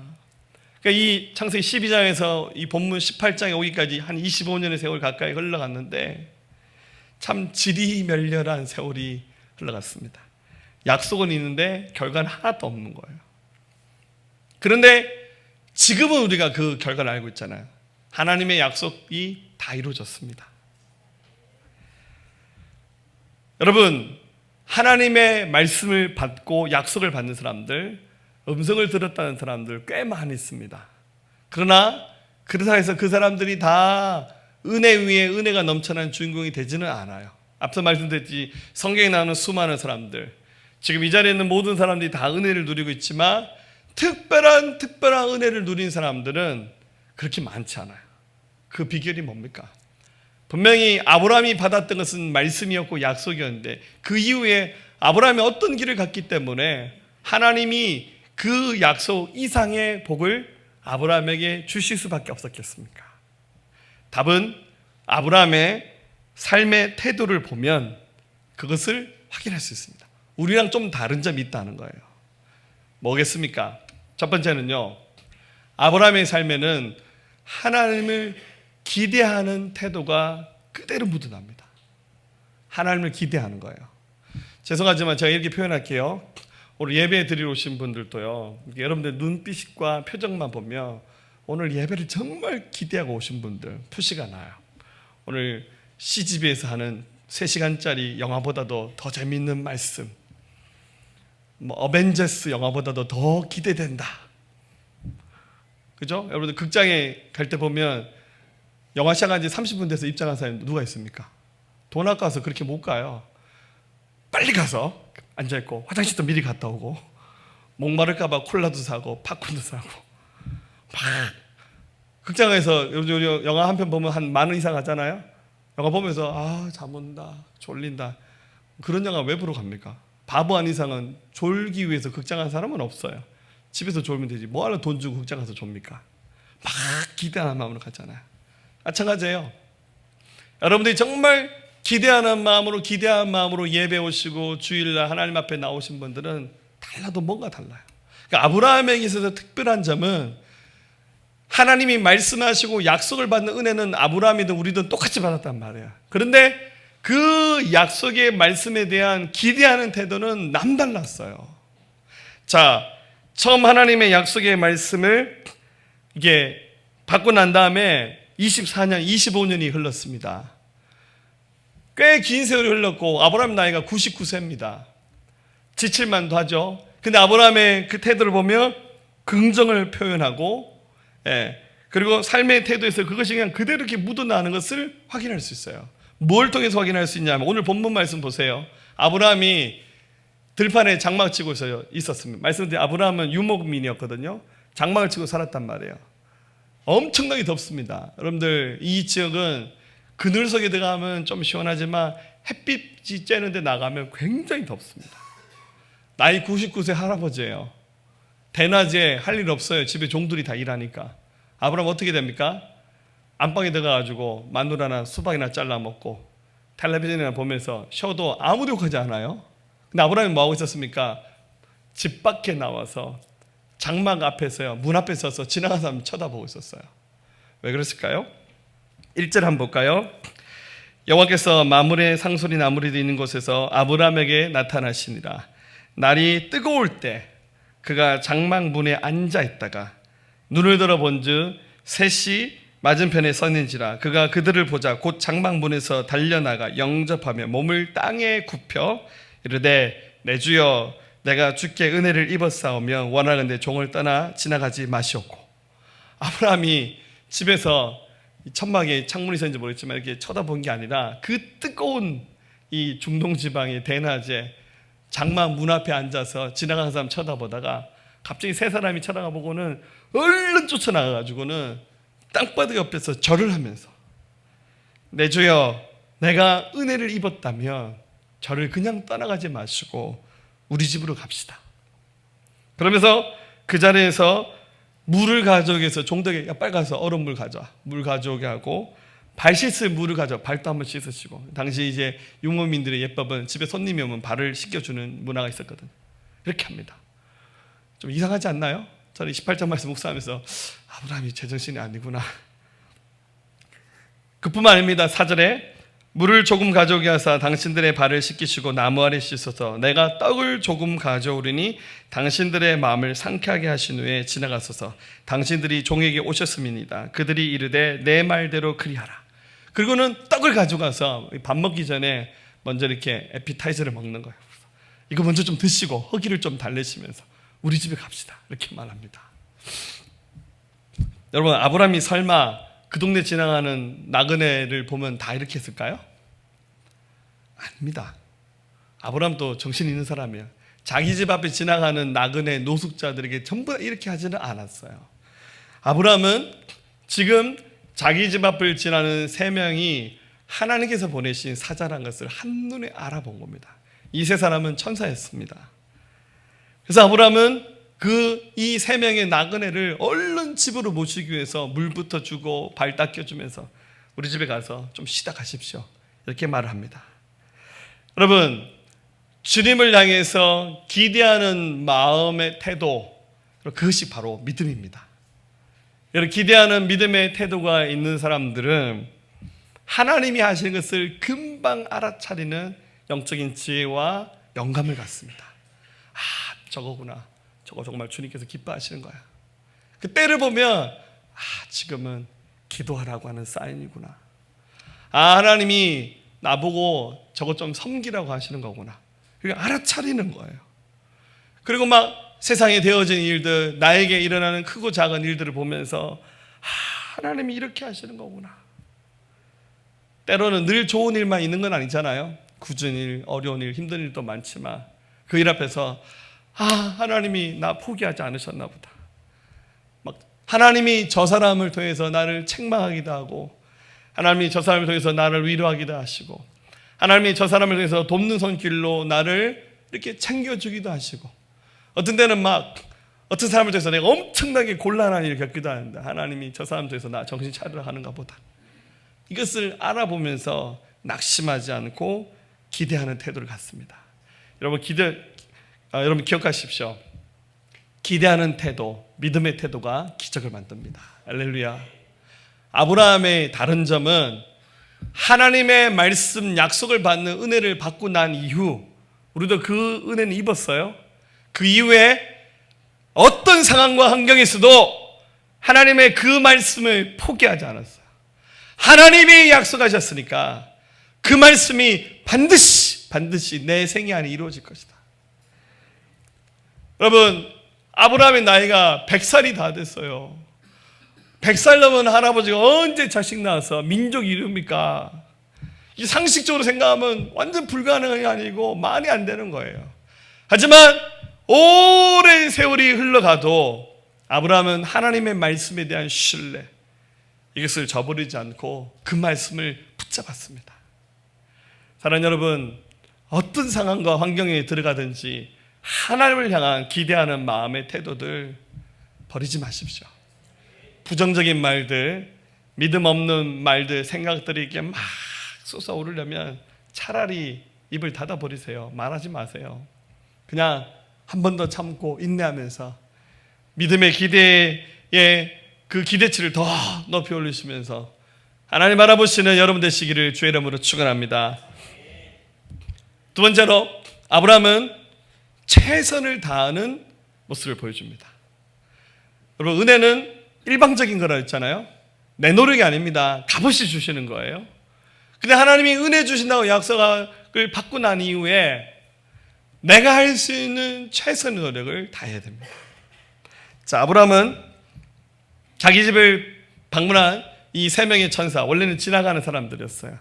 그러니까 이 창세기 12장에서 이 본문 18장에 오기까지 한 25년의 세월 가까이 흘러갔는데 참 지리멸렬한 세월이 흘러갔습니다. 약속은 있는데 결과는 하나도 없는 거예요. 그런데 지금은 우리가 그 결과를 알고 있잖아요. 하나님의 약속이 다 이루어졌습니다. 여러분, 하나님의 말씀을 받고 약속을 받는 사람들, 음성을 들었다는 사람들 꽤 많이 있습니다. 그러나 그렇다고 해서 그 사람들이 다 은혜 위에 은혜가 넘쳐난 주인공이 되지는 않아요. 앞서 말씀드렸지, 성경에 나오는 수많은 사람들, 지금 이 자리에 있는 모든 사람들이 다 은혜를 누리고 있지만 특별한 은혜를 누린 사람들은 그렇게 많지 않아요. 그 비결이 뭡니까? 분명히 아브라함이 받았던 것은 말씀이었고 약속이었는데 그 이후에 아브라함이 어떤 길을 갔기 때문에 하나님이 그 약속 이상의 복을 아브라함에게 주실 수밖에 없었겠습니까? 답은 아브라함의 삶의 태도를 보면 그것을 확인할 수 있습니다. 우리랑 좀 다른 점이 있다는 거예요. 뭐겠습니까? 첫 번째는요, 아브라함의 삶에는 하나님을 기대하는 태도가 그대로 묻어납니다. 하나님을 기대하는 거예요. 죄송하지만 제가 이렇게 표현할게요. 오늘 예배 드리러 오신 분들도요, 여러분들 눈빛과 표정만 보면 오늘 예배를 정말 기대하고 오신 분들 표시가 나요. 오늘 CGV에서 하는 3시간짜리 영화보다도 더 재밌는 말씀, 어벤져스 영화보다도 더 기대된다. 그죠? 여러분들 극장에 갈 때 보면 영화 시작한 지 30분 돼서 입장한 사람이 누가 있습니까? 돈 아까워서 그렇게 못 가요. 빨리 가서 앉아있고 화장실도 미리 갔다 오고 목마를까봐 콜라도 사고 팝콘도 사고 막 극장에서 영화 한 편 보면 한 10,000원 이상 하잖아요. 영화 보면서 잠 온다, 졸린다. 그런 영화 왜 보러 갑니까? 바보 한 이상은 졸기 위해서 극장 간 사람은 없어요. 집에서 졸면 되지. 뭐하러 돈 주고 극장 가서 졸습니까? 막 기대하는 마음으로 갔잖아요. 마찬가지예요. 여러분들이 정말 기대하는 마음으로 예배 오시고 주일날 하나님 앞에 나오신 분들은 달라도 뭔가 달라요. 그러니까 아브라함에게 있어서 특별한 점은 하나님이 말씀하시고 약속을 받는 은혜는 아브라함이든 우리든 똑같이 받았단 말이에요. 그런데 그 약속의 말씀에 대한 기대하는 태도는 남달랐어요. 자, 처음 하나님의 약속의 말씀을 이게 받고 난 다음에 24년, 25년이 흘렀습니다. 꽤 긴 세월이 흘렀고 아브라함 나이가 99세입니다. 지칠만도 하죠. 근데 아브라함의 그 태도를 보면 긍정을 표현하고, 그리고 삶의 태도에서 그것이 그냥 그대로 이렇게 묻어나는 것을 확인할 수 있어요. 뭘 통해서 확인할 수 있냐면 오늘 본문 말씀 보세요. 아브라함이 들판에 장막 치고 있었습니다. 말씀드린 아브라함은 유목민이었거든요. 장막을 치고 살았단 말이에요. 엄청나게 덥습니다. 여러분들 이 지역은 그늘 속에 들어가면 좀 시원하지만 햇빛이 쬐는 데 나가면 굉장히 덥습니다. 나이 99세 할아버지예요. 대낮에 할 일 없어요. 집에 종들이 다 일하니까. 아브라함 어떻게 됩니까? 안방에 들어가가지고 마누라나 수박이나 잘라 먹고 텔레비전이나 보면서 쉬어도 아무도 욕하지 않아요. 근데 아브라함이 뭐 하고 있었습니까? 집 밖에 나와서 장막 앞에서요, 문 앞에 서서 지나가는 사람 쳐다보고 있었어요. 왜 그랬을까요? 1절 한번 볼까요? 여호와께서 마므레 상소리 나무리도 있는 곳에서 아브라함에게 나타나시니라. 날이 뜨거울 때 그가 장막 문에 앉아 있다가 눈을 들어 본즉 셋이 맞은편에 섰는지라. 그가 그들을 보자 곧 장막 문에서 달려나가 영접하며 몸을 땅에 굽혀 이르되 내 주여 내가 주께 은혜를 입었사오며 원하건대 종을 떠나 지나가지 마시옵고. 아브라함이 집에서 천막에 창문이 있었는지 모르겠지만 이렇게 쳐다본 게 아니라 그 뜨거운 이 중동 지방의 대낮에 장막 문 앞에 앉아서 지나가는 사람 쳐다보다가 갑자기 세 사람이 쳐다보고는 얼른 쫓아나가가지고는 땅바닥 옆에서 절을 하면서 내 주여 내가 은혜를 입었다면 저를 그냥 떠나가지 마시고 우리 집으로 갑시다. 그러면서 그 자리에서 물을 가져오게 해서 종덕에 빨리 가서 얼음물 가져와. 물 가져오게 하고 발 씻을 물을 가져와. 발도 한번 씻으시고. 당시 이제 유목민들의 예법은 집에 손님이 오면 발을 씻겨주는 문화가 있었거든. 이렇게 합니다. 좀 이상하지 않나요? 저는 28장 말씀 묵상하면서 아브라함이 제정신이 아니구나. 그뿐만 아닙니다. 4절에 물을 조금 가져오게 하사 당신들의 발을 씻기시고 나무 아래 씻어서 내가 떡을 조금 가져오리니 당신들의 마음을 상쾌하게 하신 후에 지나가소서. 당신들이 종에게 오셨음이니이다. 그들이 이르되 내 말대로 그리하라. 그리고는 떡을 가져가서 밥 먹기 전에 먼저 이렇게 에피타이저를 먹는 거예요. 이거 먼저 좀 드시고 허기를 좀 달래시면서 우리 집에 갑시다. 이렇게 말합니다. 여러분, 아브라함이 설마 그 동네 지나가는 나그네를 보면 다 이렇게 했을까요? 아닙니다. 아브라함도 정신 있는 사람이에요. 자기 집 앞에 지나가는 나그네 노숙자들에게 전부 다 이렇게 하지는 않았어요. 아브라함은 지금 자기 집 앞을 지나는 세 명이 하나님께서 보내신 사자라는 것을 한눈에 알아본 겁니다. 이 세 사람은 천사였습니다. 그래서 아브라함은 이 세 명의 나그네를 얼른 집으로 모시기 위해서 물부터 주고 발 닦여주면서 우리 집에 가서 좀 쉬다 가십시오. 이렇게 말을 합니다. 여러분, 주님을 향해서 기대하는 마음의 태도, 그것이 바로 믿음입니다. 여러분, 기대하는 믿음의 태도가 있는 사람들은 하나님이 하시는 것을 금방 알아차리는 영적인 지혜와 영감을 갖습니다. 아, 저거구나. 저거 정말 주님께서 기뻐하시는 거야. 그 때를 보면 지금은 기도하라고 하는 사인이구나. 하나님이 나보고 저거 좀 섬기라고 하시는 거구나. 그게 알아차리는 거예요. 그리고 막 세상에 되어진 일들, 나에게 일어나는 크고 작은 일들을 보면서 하나님이 이렇게 하시는 거구나. 때로는 늘 좋은 일만 있는 건 아니잖아요. 굳은 일, 어려운 일, 힘든 일도 많지만 그 일 앞에서 하나님이 나 포기하지 않으셨나 보다. 막 하나님이 저 사람을 통해서 나를 책망하기도 하고, 하나님이 저 사람을 통해서 나를 위로하기도 하시고, 하나님이 저 사람을 통해서 돕는 손길로 나를 이렇게 챙겨주기도 하시고, 어떤 때는 막 어떤 사람을 통해서 내가 엄청나게 곤란한 일을 겪기도 하는데 하나님이 저 사람을 통해서 나 정신 차리라 하는가 보다. 이것을 알아보면서 낙심하지 않고 기대하는 태도를 갖습니다. 여러분 기억하십시오. 기대하는 태도, 믿음의 태도가 기적을 만듭니다. 할렐루야. 아브라함의 다른 점은 하나님의 말씀 약속을 받는 은혜를 받고 난 이후 우리도 그 은혜는 입었어요. 그 이후에 어떤 상황과 환경에서도 하나님의 그 말씀을 포기하지 않았어요. 하나님이 약속하셨으니까 그 말씀이 반드시 내 생애 안에 이루어질 것이다. 여러분, 아브라함의 나이가 100살이 다 됐어요. 100살 넘은 할아버지가 언제 자식 낳아서 민족이 이룹니까? 이 상식적으로 생각하면 완전 불가능한 게 아니고 말이 안 되는 거예요. 하지만 오랜 세월이 흘러가도 아브라함은 하나님의 말씀에 대한 신뢰, 이것을 저버리지 않고 그 말씀을 붙잡았습니다. 사랑하는 여러분, 어떤 상황과 환경에 들어가든지 하나님을 향한 기대하는 마음의 태도들 버리지 마십시오. 부정적인 말들, 믿음 없는 말들, 생각들이 이렇게 막 솟아오르려면 차라리 입을 닫아버리세요. 말하지 마세요. 그냥 한 번 더 참고 인내하면서 믿음의 기대에 그 기대치를 더 높이 올리시면서 하나님 알아보시는 여러분 되시기를 주의 이름으로 축원합니다. 두 번째로 아브라함은 최선을 다하는 모습을 보여줍니다. 여러분, 은혜는 일방적인 거라 했잖아요. 내 노력이 아닙니다. 값없이 주시는 거예요. 근데 하나님이 은혜 주신다고 약속을 받고 난 이후에 내가 할 수 있는 최선의 노력을 다해야 됩니다. 자, 아브라함은 자기 집을 방문한 이 세 명의 천사, 원래는 지나가는 사람들이었어요.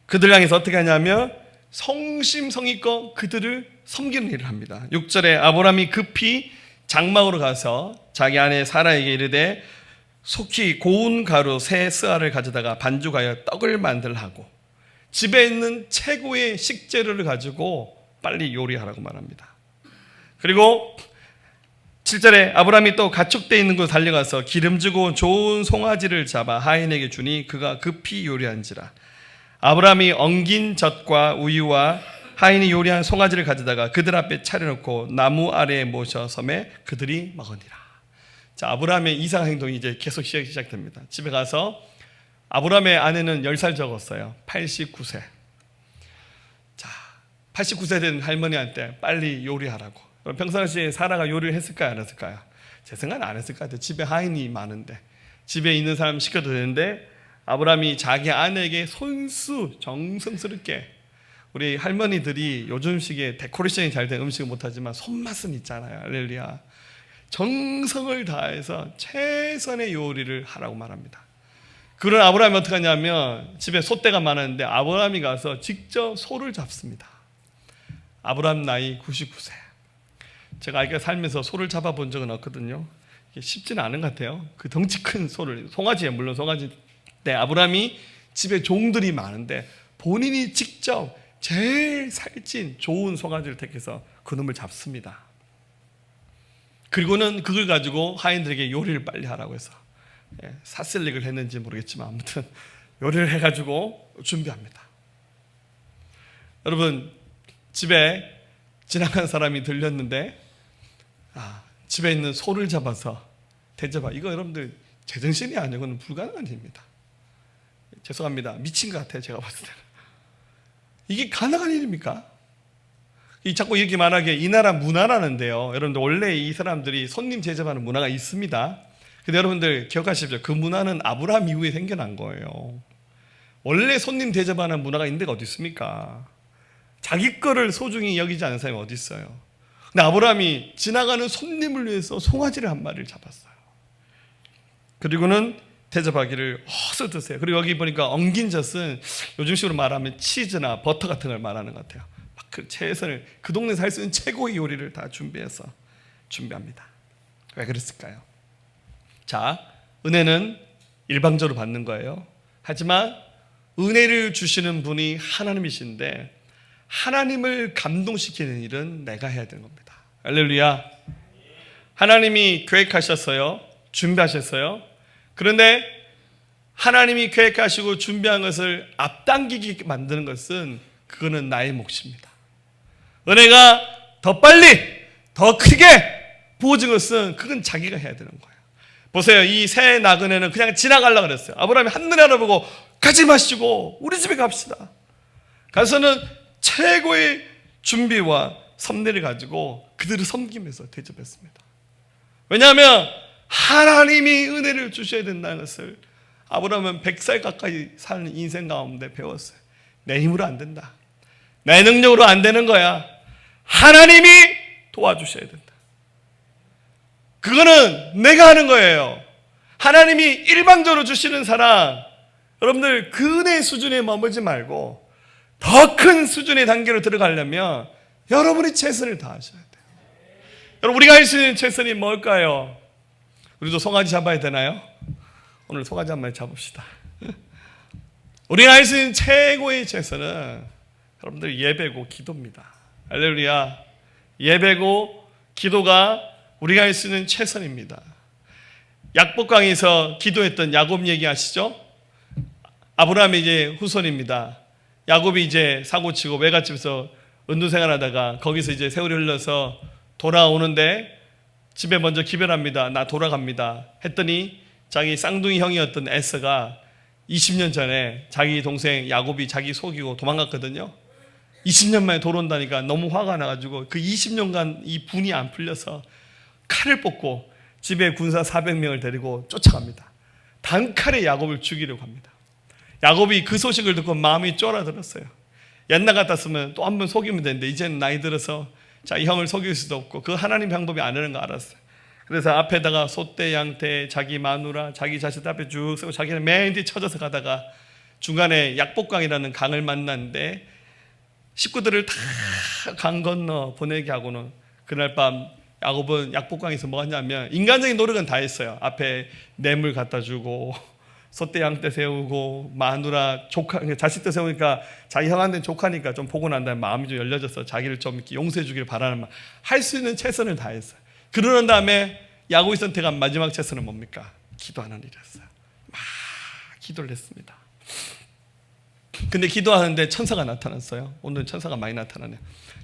그들 향해서 어떻게 하냐면 성심성의껏 그들을 섬기는 일을 합니다. 6절에 아브라함이 급히 장막으로 가서 자기 아내 사라에게 이르되 속히 고운 가루 세 스아를 가져다가 반죽하여 떡을 만들라 하고 집에 있는 최고의 식재료를 가지고 빨리 요리하라고 말합니다. 그리고 7절에 아브라함이 또 가축대 있는 곳 달려가서 기름지고 좋은 송아지를 잡아 하인에게 주니 그가 급히 요리한지라. 아브라함이 엉긴 젖과 우유와 하인이 요리한 송아지를 가져다가 그들 앞에 차려놓고 나무 아래에 모셔 섬에 그들이 먹으니라. 자, 아브라함의 이상 행동이 이제 계속 시작됩니다. 집에 가서 아브라함의 아내는 10살 적었어요. 89세. 자, 89세 된 할머니한테 빨리 요리하라고. 그럼 평상시에 사라가 요리를 했을까요? 안 했을까요? 제 생각은 안 했을 것 같아요. 집에 하인이 많은데 집에 있는 사람 시켜도 되는데 아브라함이 자기 아내에게 손수 정성스럽게, 우리 할머니들이 요즘식의 데코레이션이 잘 된 음식은 못하지만 손맛은 있잖아요. 할렐루야. 정성을 다해서 최선의 요리를 하라고 말합니다. 그런 아브라함이 어떻게 하냐면 집에 소떼가 많았는데 아브라함이 가서 직접 소를 잡습니다. 아브라함 나이 99세. 제가 아이가 살면서 소를 잡아본 적은 없거든요. 이게 쉽지는 않은 것 같아요. 그 덩치 큰 소를, 송아지에 물론 송아지. 네, 아브라함이 집에 종들이 많은데 본인이 직접 제일 살찐 좋은 송아지를 택해서 그놈을 잡습니다. 그리고는 그걸 가지고 하인들에게 요리를 빨리 하라고 해서 사슬릭을 했는지 모르겠지만 아무튼 요리를 해가지고 준비합니다. 여러분, 집에 지나간 사람이 들렸는데 집에 있는 소를 잡아서 대접하, 이거 여러분들 제정신이 아니고는 불가능한 일입니다. 죄송합니다. 미친 것 같아요. 제가 봤을 때는. 이게 가능한 일입니까? 자꾸 이렇게 말하기에 이 나라 문화라는데요. 여러분들 원래 이 사람들이 손님 대접하는 문화가 있습니다. 근데 여러분들 기억하십시오. 그 문화는 아브라함 이후에 생겨난 거예요. 원래 손님 대접하는 문화가 있는 데가 어디 있습니까? 자기 거를 소중히 여기지 않은 사람이 어디 있어요? 근데 아브라함이 지나가는 손님을 위해서 송아지를 한 마리를 잡았어요. 그리고는 대접하기를 어서 드세요. 그리고 여기 보니까 엉긴 젖은 요즘식으로 말하면 치즈나 버터 같은 걸 말하는 것 같아요. 막 그 최선을, 그 동네에서 할 수 있는 최고의 요리를 다 준비합니다. 왜 그랬을까요? 자, 은혜는 일방적으로 받는 거예요. 하지만 은혜를 주시는 분이 하나님이신데 하나님을 감동시키는 일은 내가 해야 되는 겁니다. 할렐루야. 하나님이 계획하셨어요. 준비하셨어요. 그런데 하나님이 계획하시고 준비한 것을 앞당기게 만드는 것은 그거는 나의 몫입니다. 은혜가 더 빨리, 더 크게 부어진 것은 그건 자기가 해야 되는 거예요. 보세요. 이 새 나그네는 그냥 지나가려고 그랬어요. 아브라함이 한눈에 알아보고 가지 마시고 우리 집에 갑시다. 가서는 최고의 준비와 섭리를 가지고 그들을 섬기면서 대접했습니다. 왜냐하면 하나님이 은혜를 주셔야 된다는 것을 아브라함은 100살 가까이 사는 인생 가운데 배웠어요. 내 힘으로 안 된다. 내 능력으로 안 되는 거야. 하나님이 도와주셔야 된다. 그거는 내가 하는 거예요. 하나님이 일방적으로 주시는 사랑, 여러분들 그 은혜 수준에 머물지 말고 더 큰 수준의 단계로 들어가려면 여러분이 최선을 다하셔야 돼요. 여러분, 우리가 할 수 있는 최선이 뭘까요? 우리도 송아지 잡아야 되나요? 오늘 송아지 한 마리 잡읍시다. 우리가 할 수 있는 최고의 최선은 여러분들 예배고 기도입니다. 할렐루야. 예배고 기도가 우리가 할 수 있는 최선입니다. 약복강에서 기도했던 야곱 얘기 아시죠? 아브라함의 이제 후손입니다. 야곱이 이제 사고치고 외갓집에서 은둔생활하다가 거기서 이제 세월이 흘러서 돌아오는데 집에 먼저 기별합니다. 나 돌아갑니다. 했더니 자기 쌍둥이 형이었던 에서가 20년 전에 자기 동생 야곱이 자기 속이고 도망갔거든요. 20년 만에 돌아온다니까 너무 화가 나가지고 그 20년간 이 분이 안 풀려서 칼을 뽑고 집에 군사 400명을 데리고 쫓아갑니다. 단칼에 야곱을 죽이려고 합니다. 야곱이 그 소식을 듣고 마음이 쫄아들었어요. 옛날 같았으면 또 한 번 속이면 되는데 이제는 나이 들어서 자기 형을 속일 수도 없고 그 하나님 방법이 아니라는 거 알았어요. 그래서 앞에다가 소떼, 양떼, 자기 마누라, 자기 자식 앞에 쭉 세고 자기는 맨 뒤에 쳐져서 가다가 중간에 약복강이라는 강을 만났는데 식구들을 다 강 건너 보내게 하고는 그날 밤 야곱은 약복강에서 뭐 하냐면 인간적인 노력은 다 했어요. 앞에 뇌물 갖다 주고 소떼 양떼 세우고 마누라 조카 자식들 세우니까 자기 형한테는 조카니까 좀 보고 난 다음에 마음이 좀 열려져서 자기를 좀 이렇게 용서해 주기를 바라는 말 할 수 있는 최선을 다했어요. 그러는 다음에 야곱이 선택한 마지막 최선은 뭡니까? 기도하는 일이었어요. 막 기도를 했습니다. 근데 기도하는데 천사가 나타났어요. 오늘 천사가 많이 나타나네요.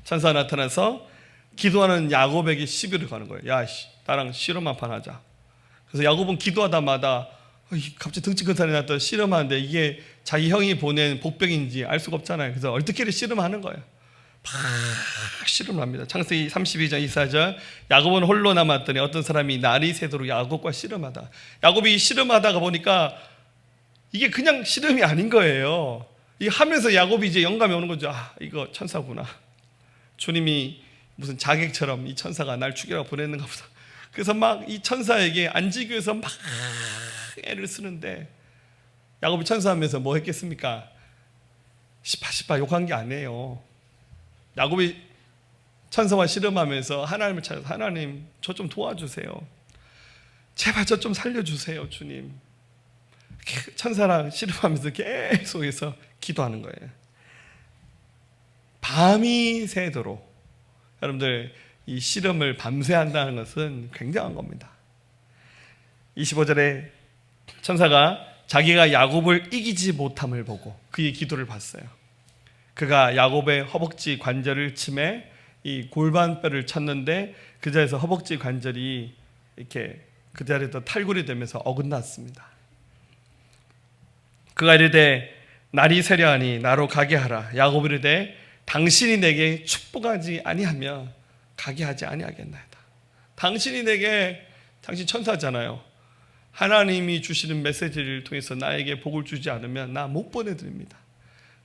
천사가 나타나서 기도하는 야곱에게 시비를 거는 거예요. 야, 나랑 씨름 한판 하자. 그래서 야곱은 기도하다마다 갑자기 덩치 큰 사람이 나타나 씨름하는데 이게 자기 형이 보낸 복병인지 알 수가 없잖아요. 그래서 얼떨결에 씨름하는 거예요. 막 씨름합니다. 창세기 32장 24절 야곱은 홀로 남았더니 어떤 사람이 날이 새도록 야곱과 씨름하다. 야곱이 씨름하다가 보니까 이게 그냥 씨름이 아닌 거예요. 이 하면서 야곱이 이제 영감이 오는 거죠. 아, 이거 천사구나. 주님이 무슨 자객처럼 이 천사가 날 죽이라고 보냈는가 보다. 그래서 막 이 천사에게 안지기 위해서 막 애를 쓰는데 야곱이 천사하면서 뭐 했겠습니까? 시파 욕한 게 아니에요. 야곱이 천사와 씨름하면서 하나님을 찾아서 하나님 저 좀 도와주세요. 제발 저 좀 살려주세요 주님. 천사랑 씨름하면서 계속해서 기도하는 거예요. 밤이 새도록 여러분들 이 씨름을 밤새 한다는 것은 굉장한 겁니다. 25절에 천사가 자기가 야곱을 이기지 못함을 보고 그의 기도를 봤어요. 그가 야곱의 허벅지 관절을 치매 이 골반뼈를 쳤는데 그 자리에서 허벅지 관절이 이렇게 그 자리에서 탈골이 되면서 어긋났습니다. 그가 이르되 날이 새려하니 나로 가게 하라. 야곱이 이르되 당신이 내게 축복하지 아니하며 가게 하지 아니하겠나이다. 당신이 내게 당신 천사잖아요. 하나님이 주시는 메시지를 통해서 나에게 복을 주지 않으면 나 못 보내드립니다.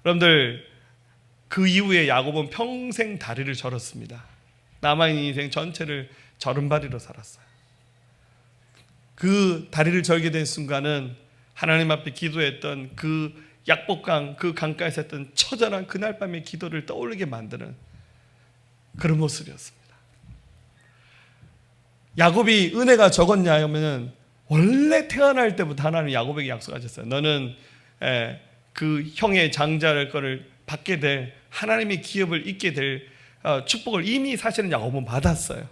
여러분들 그 이후에 야곱은 평생 다리를 절었습니다. 남아있는 인생 전체를 절음발이로 살았어요. 그 다리를 절게 된 순간은 하나님 앞에 기도했던 그 약복강 그 강가에서 했던 처절한 그날 밤의 기도를 떠올리게 만드는 그런 모습이었습니다. 야곱이 은혜가 적었냐 하면 원래 태어날 때부터 하나님 야곱에게 약속하셨어요. 너는 그 형의 장자를 거를 받게 될 하나님의 기업을 잇게 될 축복을 이미 사실은 야곱은 받았어요.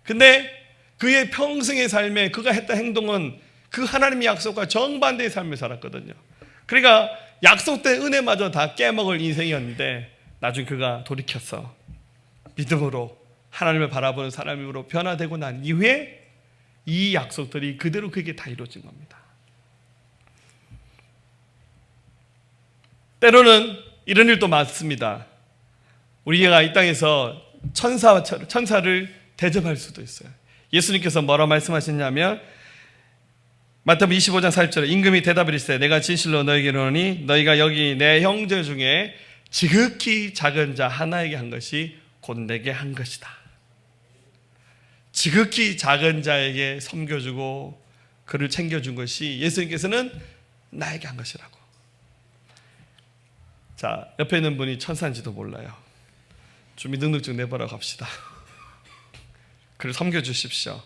근데 그의 평생의 삶에 그가 했던 행동은 그 하나님의 약속과 정반대의 삶을 살았거든요. 그러니까 약속된 은혜마저 다 깨먹을 인생이었는데 나중에 그가 돌이켜서 믿음으로 하나님을 바라보는 사람으로 변화되고 난 이후에 이 약속들이 그대로 그에게 다 이루어진 겁니다. 때로는 이런 일도 많습니다. 우리가 이 땅에서 천사를 대접할 수도 있어요. 예수님께서 뭐라 말씀하셨냐면 마태복음 25장 40절에 임금이 대답하시되 내가 진실로 너에게 이르노니 너희가 여기 내 형제 중에 지극히 작은 자 하나에게 한 것이 곧 내게 한 것이다. 지극히 작은 자에게 섬겨주고 그를 챙겨준 것이 예수님께서는 나에게 한 것이라고. 자, 옆에 있는 분이 천사인지도 몰라요. 주민등록증 내보라고 합시다. 그를 섬겨주십시오.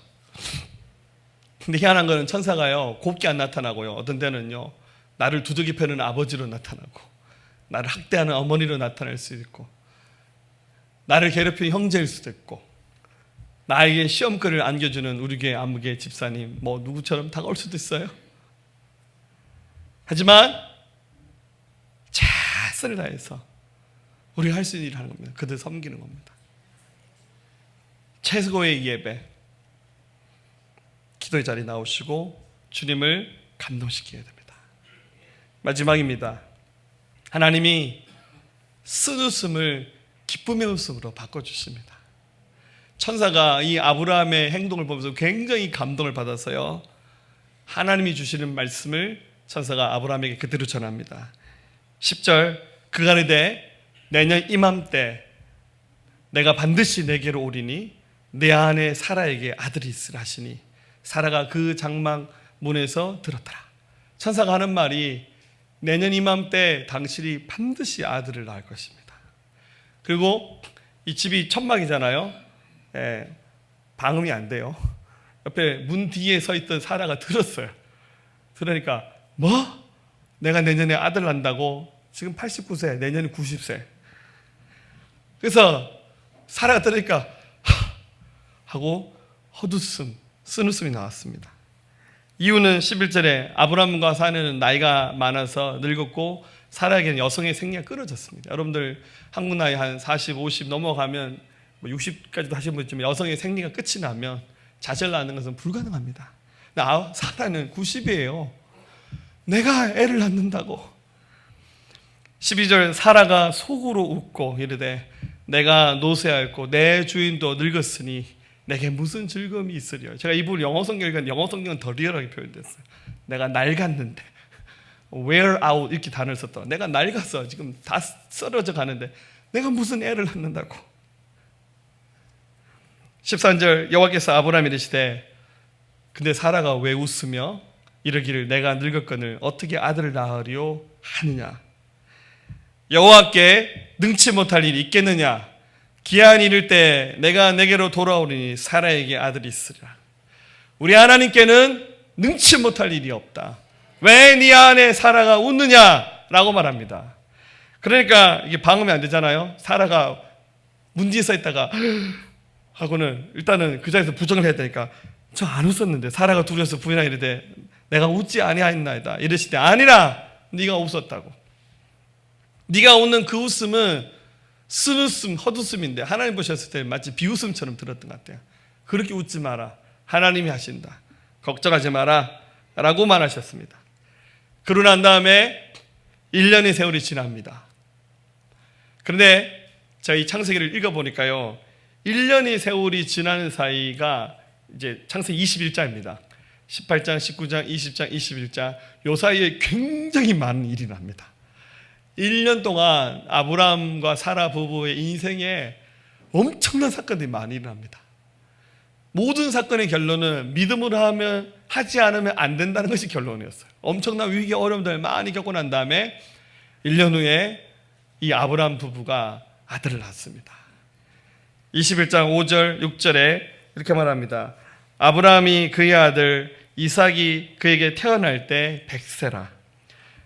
근데 희한한 거는 천사가요 곱게 안 나타나고요, 어떤 때는요 나를 두들겨 패는 아버지로 나타나고 나를 학대하는 어머니로 나타날 수 있고 나를 괴롭히는 형제일 수도 있고 나에게 시험글을 안겨주는 우리 교회 아무개 집사님 뭐 누구처럼 다가올 수도 있어요. 하지만 최선을 다해서 우리가 할 수 있는 일을 하는 겁니다. 그들 섬기는 겁니다. 최고의 예배, 기도의 자리 나오시고 주님을 감동시켜야 됩니다. 마지막입니다. 하나님이 쓴 웃음을 기쁨의 웃음으로 바꿔주십니다. 천사가 이 아브라함의 행동을 보면서 굉장히 감동을 받아서요, 하나님이 주시는 말씀을 천사가 아브라함에게 그대로 전합니다. 10절, 그가 이르되 내년 이맘때 내가 반드시 내게로 오리니 내 안에 사라에게 아들이 있으라 하시니 사라가 그 장막 문에서 들었더라. 천사가 하는 말이 내년 이맘때 당신이 반드시 아들을 낳을 것입니다. 그리고 이 집이 천막이잖아요. 방음이 안 돼요. 옆에 문 뒤에 서 있던 사라가 들었어요. 들으니까 뭐? 내가 내년에 아들 낳는다고? 지금 89세, 내년에 90세. 그래서 사라가 들으니까 하고 헛웃음, 쓴웃음이 나왔습니다. 이유는 11절에 아브라함과 사라는 나이가 많아서 늙었고 사라에게는 여성의 생리가 끊어졌습니다. 여러분들 한국 나이 한 40, 50 넘어가면 60까지도 하시는 분 있지만 여성의 생리가 끝이 나면 자식을 낳는 것은 불가능합니다. 사라는 90이에요. 내가 애를 낳는다고. 12절, 사라가 속으로 웃고 이르되 내가 노쇠하였고 내 주인도 늙었으니 내게 무슨 즐거움이 있으리요. 제가 이 부분 영어 성경은 더 리얼하게 표현됐어요. 내가 낡았는데, wear out 이렇게 단어를 썼다. 내가 낡았어. 지금 다 썰어져 가는데 내가 무슨 애를 낳는다고. 13절, 여호와께서 아브라함에게 이르시되 근데 사라가 왜 웃으며 이르기를 내가 늙었거늘 어떻게 아들을 낳으리요 하느냐. 여호와께 능치 못할 일이 있겠느냐. 기한이 이를 때 내가 내게로 돌아오리니 사라에게 아들이 있으리라. 우리 하나님께는 능치 못할 일이 없다. 왜 네 안에 사라가 웃느냐라고 말합니다. 그러니까 이게 방음이 안 되잖아요. 사라가 문 뒤에 서 있다가 하고는 일단은 그 자리에서 부정을 해야 되니까 저 안 웃었는데, 사라가 둘이서 부인하게 이르되 내가 웃지 아니하였나이다 이르시되 아니라 네가 웃었다고. 네가 웃는 그 웃음은 쓴웃음, 헛웃음인데 하나님 보셨을 때 마치 비웃음처럼 들었던 것 같아요. 그렇게 웃지 마라. 하나님이 하신다. 걱정하지 마라 라고 말하셨습니다. 그러고 난 다음에 1년의 세월이 지납니다. 그런데 제가 이 창세기를 읽어보니까요, 1년의 세월이 지나는 사이가 이제 창세기 21장입니다. 18장, 19장, 20장, 21장 요 사이에 굉장히 많은 일이 납니다. 1년 동안 아브라함과 사라 부부의 인생에 엄청난 사건들이 많이 일어납니다. 모든 사건의 결론은 믿음으로 하지 않으면 안 된다는 것이 결론이었어요. 엄청난 위기 어려움들 많이 겪고 난 다음에 1년 후에 이 아브라함 부부가 아들을 낳습니다. 21장 5절 6절에 이렇게 말합니다. 아브라함이 그의 아들 이삭이 그에게 태어날 때 100세라.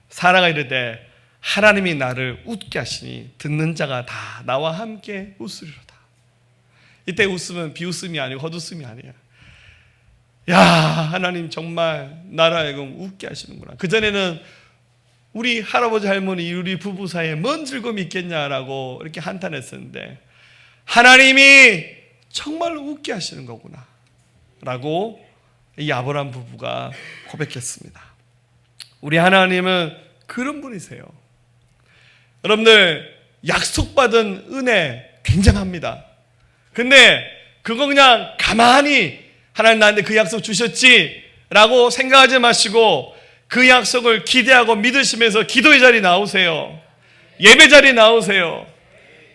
사라가 이르되 하나님이 나를 웃게 하시니 듣는 자가 다 나와 함께 웃으리로다. 이때 웃음은 비웃음이 아니고 헛웃음이 아니에요. 야, 하나님 정말 나를 하여금 웃게 하시는구나. 그전에는 우리 할아버지 할머니 우리 부부 사이에 뭔 즐거움이 있겠냐라고 이렇게 한탄했었는데 하나님이 정말 웃게 하시는 거구나 라고 이 아브라함 부부가 고백했습니다. 우리 하나님은 그런 분이세요. 여러분들 약속받은 은혜 굉장합니다. 근데 그거 그냥 가만히 하나님 나한테 그 약속 주셨지 라고 생각하지 마시고 그 약속을 기대하고 믿으시면서 기도의 자리 나오세요. 예배 자리 나오세요.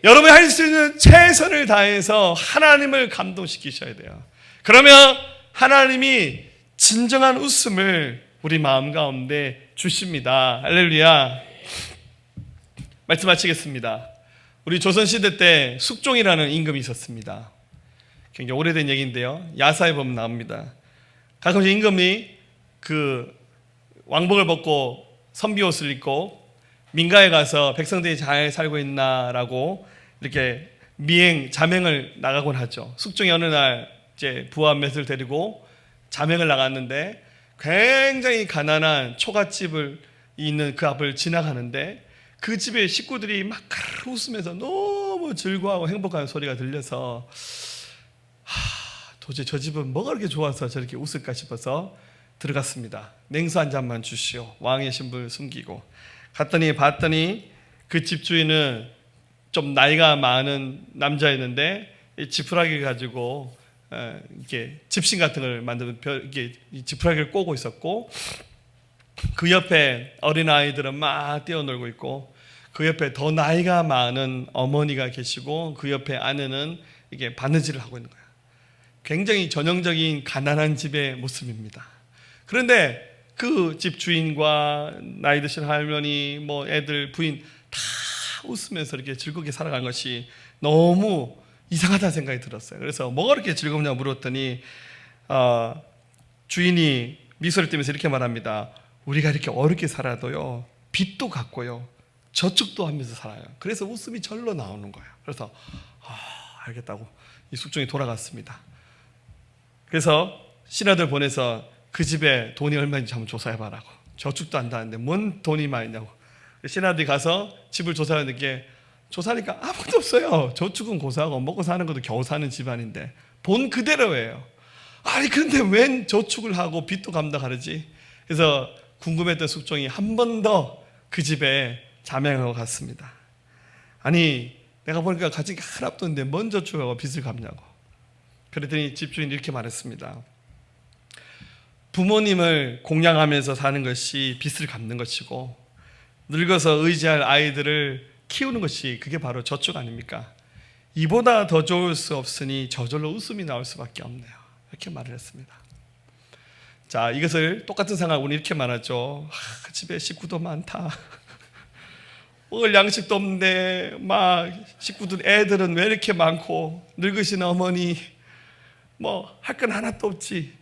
여러분이 할 수 있는 최선을 다해서 하나님을 감동시키셔야 돼요. 그러면 하나님이 진정한 웃음을 우리 마음 가운데 주십니다. 할렐루야. 말씀 마치겠습니다. 우리 조선시대 때 숙종이라는 임금이 있었습니다. 굉장히 오래된 얘기인데요. 야사에 보면 나옵니다. 가끔씩 임금이 그 왕복을 벗고 선비옷을 입고 민가에 가서 백성들이 잘 살고 있나라고 이렇게 미행, 자맹을 나가곤 하죠. 숙종이 어느 날 이제 부하 몇을 데리고 자맹을 나갔는데 굉장히 가난한 초가집을 있는 그 앞을 지나가는데 그 그 집의 식구들이 막 웃으면서 너무 즐거워하고 행복한 소리가 들려서 도대체 저 집은 뭐가 그렇게 좋아서 저렇게 웃을까 싶어서 들어갔습니다. 냉수 한 잔만 주시오. 왕의 신분을 숨기고 봤더니 그 집주인은 좀 나이가 많은 남자였는데 지푸라기를 가지고 이렇게 집신 같은 걸 만드는 이렇게 지푸라기를 꼬고 있었고, 그 옆에 어린 아이들은 막 뛰어놀고 있고, 그 옆에 더 나이가 많은 어머니가 계시고, 그 옆에 아내는 이게 바느질을 하고 있는 거예요. 굉장히 전형적인 가난한 집의 모습입니다. 그런데 그 집 주인과 나이 드신 할머니, 뭐 애들, 부인 다 웃으면서 이렇게 즐겁게 살아가는 것이 너무 이상하다는 생각이 들었어요. 그래서 뭐가 그렇게 즐겁냐 물었더니 주인이 미소를 띠면서 이렇게 말합니다. 우리가 이렇게 어렵게 살아도요, 빚도 갚고요, 저축도 하면서 살아요. 그래서 웃음이 절로 나오는 거예요. 그래서 알겠다고 이 숙종이 돌아갔습니다. 그래서 신하들 보내서 그 집에 돈이 얼마인지 한번 조사해봐라고. 저축도 한다는데 뭔 돈이 많이 있냐고. 신하들이 가서 집을 조사하는데 조사하니까 아무것도 없어요. 저축은 고사하고 먹고 사는 것도 겨우 사는 집안인데 본 그대로예요. 아니 그런데 웬 저축을 하고 빚도 감당하지? 그래서 궁금했던 숙종이 한 번 더 그 집에 자명하고 갔습니다. 아니 내가 보니까 가진 게 하나도 없는데 뭔 저축하고 빚을 갚냐고. 그랬더니 집주인이 이렇게 말했습니다. 부모님을 공양하면서 사는 것이 빚을 갚는 것이고, 늙어서 의지할 아이들을 키우는 것이 그게 바로 저축 아닙니까? 이보다 더 좋을 수 없으니 저절로 웃음이 나올 수밖에 없네요. 이렇게 말을 했습니다. 자, 이것을 똑같은 상황 우리 이렇게 말하죠. 그 집에 식구도 많다. 먹을 양식도 없는데 막 식구들 애들은 왜 이렇게 많고, 늙으신 어머니 뭐 할 건 하나도 없지.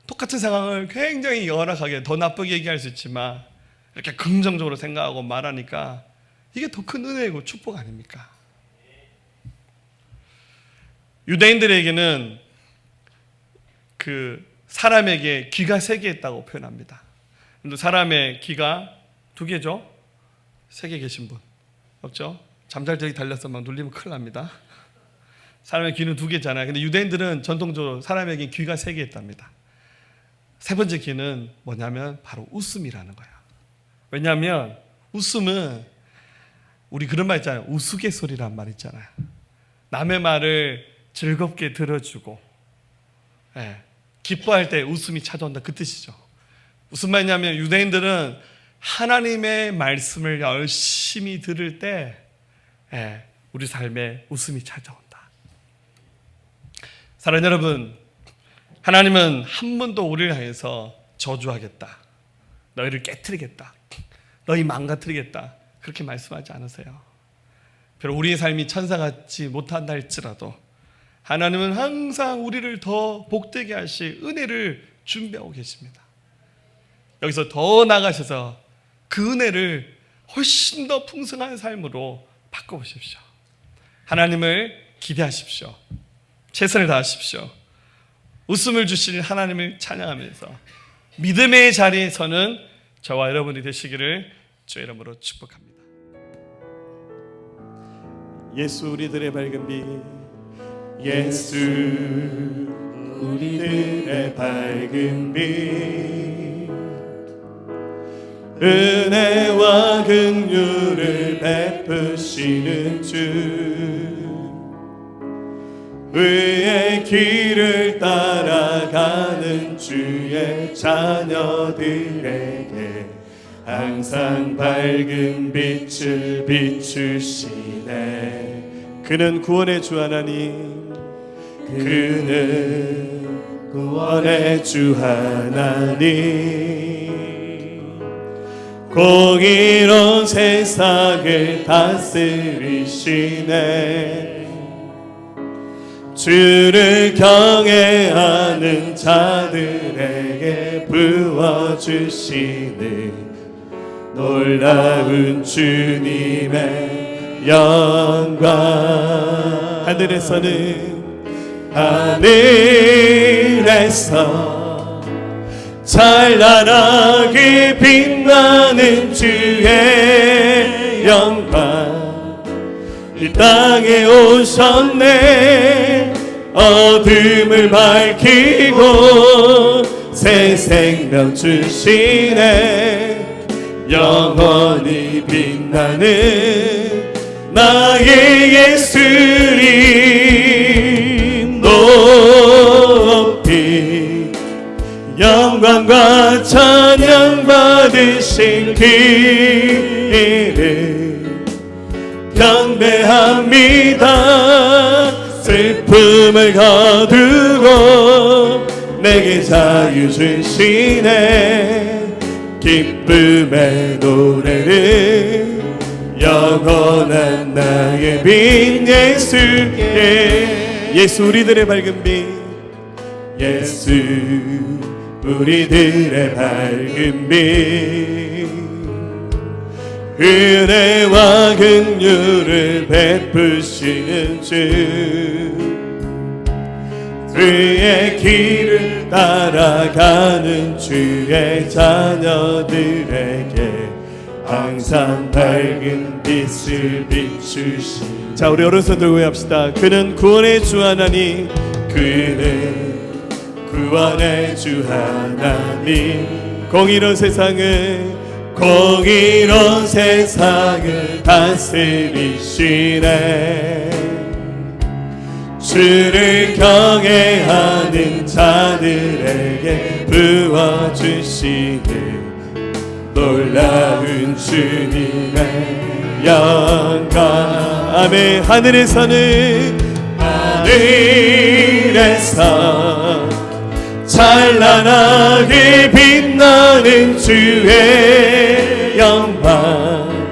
똑같은 상황을 굉장히 열악하게 더 나쁘게 얘기할 수 있지만 이렇게 긍정적으로 생각하고 말하니까 이게 더 큰 은혜이고 축복 아닙니까? 유대인들에게는 그 사람에게 귀가 3개 있다고 표현합니다. 근데 사람의 귀가 2개죠? 3개 계신 분 없죠? 잠잘저기 달려서 막 눌리면 큰일 납니다. 사람의 귀는 2개잖아요. 근데 유대인들은 전통적으로 사람에게 귀가 3개 있답니다. 3번째 귀는 뭐냐면 바로 웃음이라는 거예요. 왜냐하면 웃음은 우리 그런 말 있잖아요. 우스갯소리란 말 있잖아요. 남의 말을 즐겁게 들어주고 기뻐할 때 웃음이 찾아온다, 그 뜻이죠. 무슨 말이냐면 유대인들은 하나님의 말씀을 열심히 들을 때 우리 삶에 웃음이 찾아온다. 사랑하는 여러분, 하나님은 한 번도 우리를 향해서 저주하겠다, 너희를 깨트리겠다, 너희 망가뜨리겠다 그렇게 말씀하지 않으세요. 비록 우리의 삶이 천사 같지 못한다 할지라도 하나님은 항상 우리를 더 복되게 하실 은혜를 준비하고 계십니다. 여기서 더 나가셔서 그 은혜를 훨씬 더 풍성한 삶으로 바꿔보십시오. 하나님을 기대하십시오. 최선을 다하십시오. 웃음을 주실 하나님을 찬양하면서 믿음의 자리에 서는 저와 여러분이 되시기를 주의 이름으로 축복합니다. 예수 우리들의 밝은 빛, 예수 우리들의 밝은 빛, 은혜와 긍휼을 베푸시는 주, 의의 길을 따라가는 주의 자녀들에게 항상 밝은 빛을 비추시네. 그는 구원의 주 하나님, 그는 구원의 주 하나님, 공의로운 세상을 다스리시네. 주를 경외하는 자들에게 부어주시는 놀라운 주님의 영광. 하늘에서 찬란하게 빛나는 주의 영광 이 땅에 오셨네. 어둠을 밝히고 새 생명 주시네. 영원히 빛나는 나의 예수님 높이 영광과 찬양 받으신 그 이름 경배합니다. 슬픔을 거두고 내게 자유 주시네. 기쁨의 노래를 영원한 나의 빛 예수께. 예수 우리들의 밝은 빛. 예수 우리들의 밝은 빛. 은혜와 긍휼을 베푸시는 주. 그의 길을 따라가는 주의 자녀들에게 항상 밝은 빛을 비추시. 자, 우리 오른손 들고 합시다. 그는 구원의 주 하나님. 그는 구원의 주 하나님. 공의로운 세상을 다스리시네. 주를 경외하는 자들에게 부어주시는 놀라운 주님의 영광. 아멘. 하늘에서 찬란하게 빛나는 주의 영광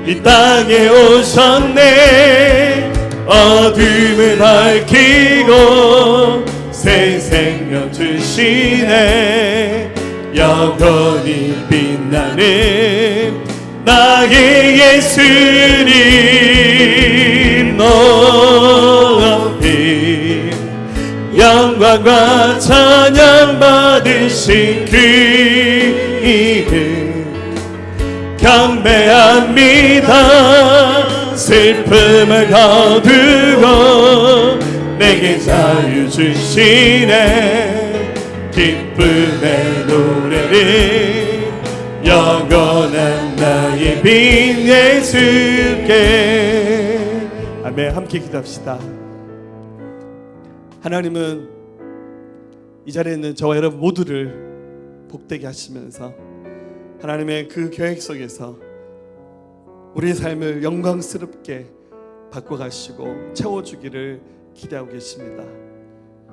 이 땅에 오셨네. 어둠을 밝히고 새 생명 주시네. 영원히 빛나는 나의 예수님 높이 영광과 찬양 받으신 그 이름 경배합니다. 슬픔을 거두고 내게 자유 주시네. 기쁨의 노래를 영원한 나의 빛 예수께. 아멘. 함께 기도합시다. 하나님은 이 자리에 있는 저와 여러분 모두를 복되게 하시면서 하나님의 그 계획 속에서 우리의 삶을 영광스럽게 바꿔가시고 채워주기를 기대하고 계십니다.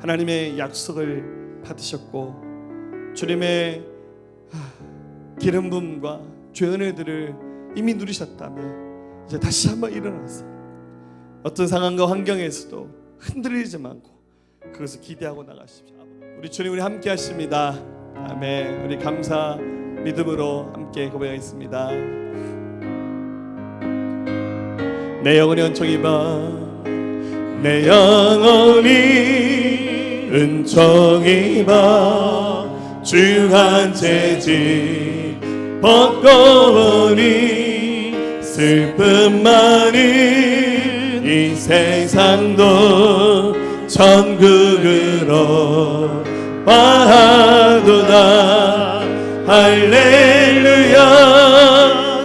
하나님의 약속을 받으셨고 주님의 기름 부음과 주의 은혜들을 이미 누리셨다면 이제 다시 한번 일어나서 어떤 상황과 환경에서도 흔들리지 않고 그것을 기대하고 나가십시오. 우리 주님 우리 함께 하십니다. 아멘. 우리 감사 믿음으로 함께 고백하겠습니다. 내 영혼이 은총 입어 내 영혼이 은총 입어 주한 재질 벗고 오니 슬픔 많은 이 세상도 천국으로 와도다. 할렐루야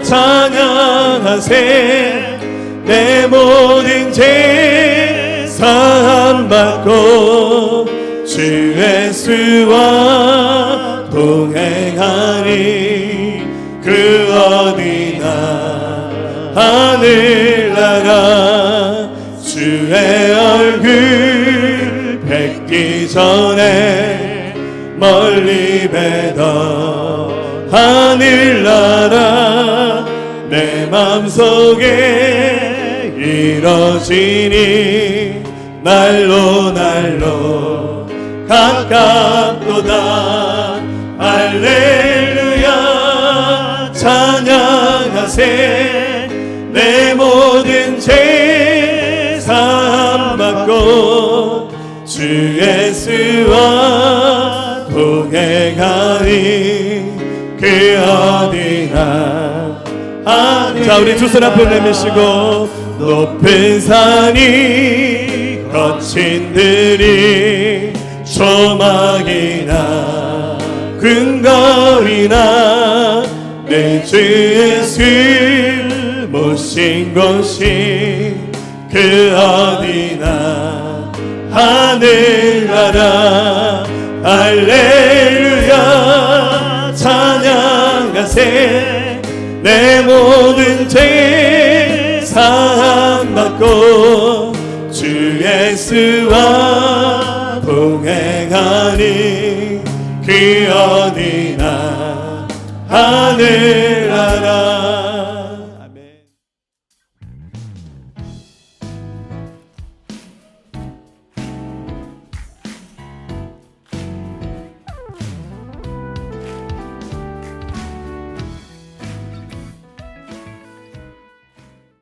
찬양하세. 내 모든 죄 사함받고 주 예수와 동행하니 그 어디나 하늘나라 주의 얼굴 뵙기 전에 멀리 뵈던 하늘나라 내 맘속에 이뤄지니 날로 가깝도다. 할렐루야 찬양하세. 내 모든 죄 사함받고 주 예수와 동행하니 그 어디나 자, 우리 두 손 앞을 내미시고 높은 산이 거친 들이 조망이나 근거리나 내 주 예수 모신 곳이 그 어디나 하늘나라 할렐루야 찬양하세 내 모든 죄 사함받고 주 예수와 동행하니 그 어디나 하늘나라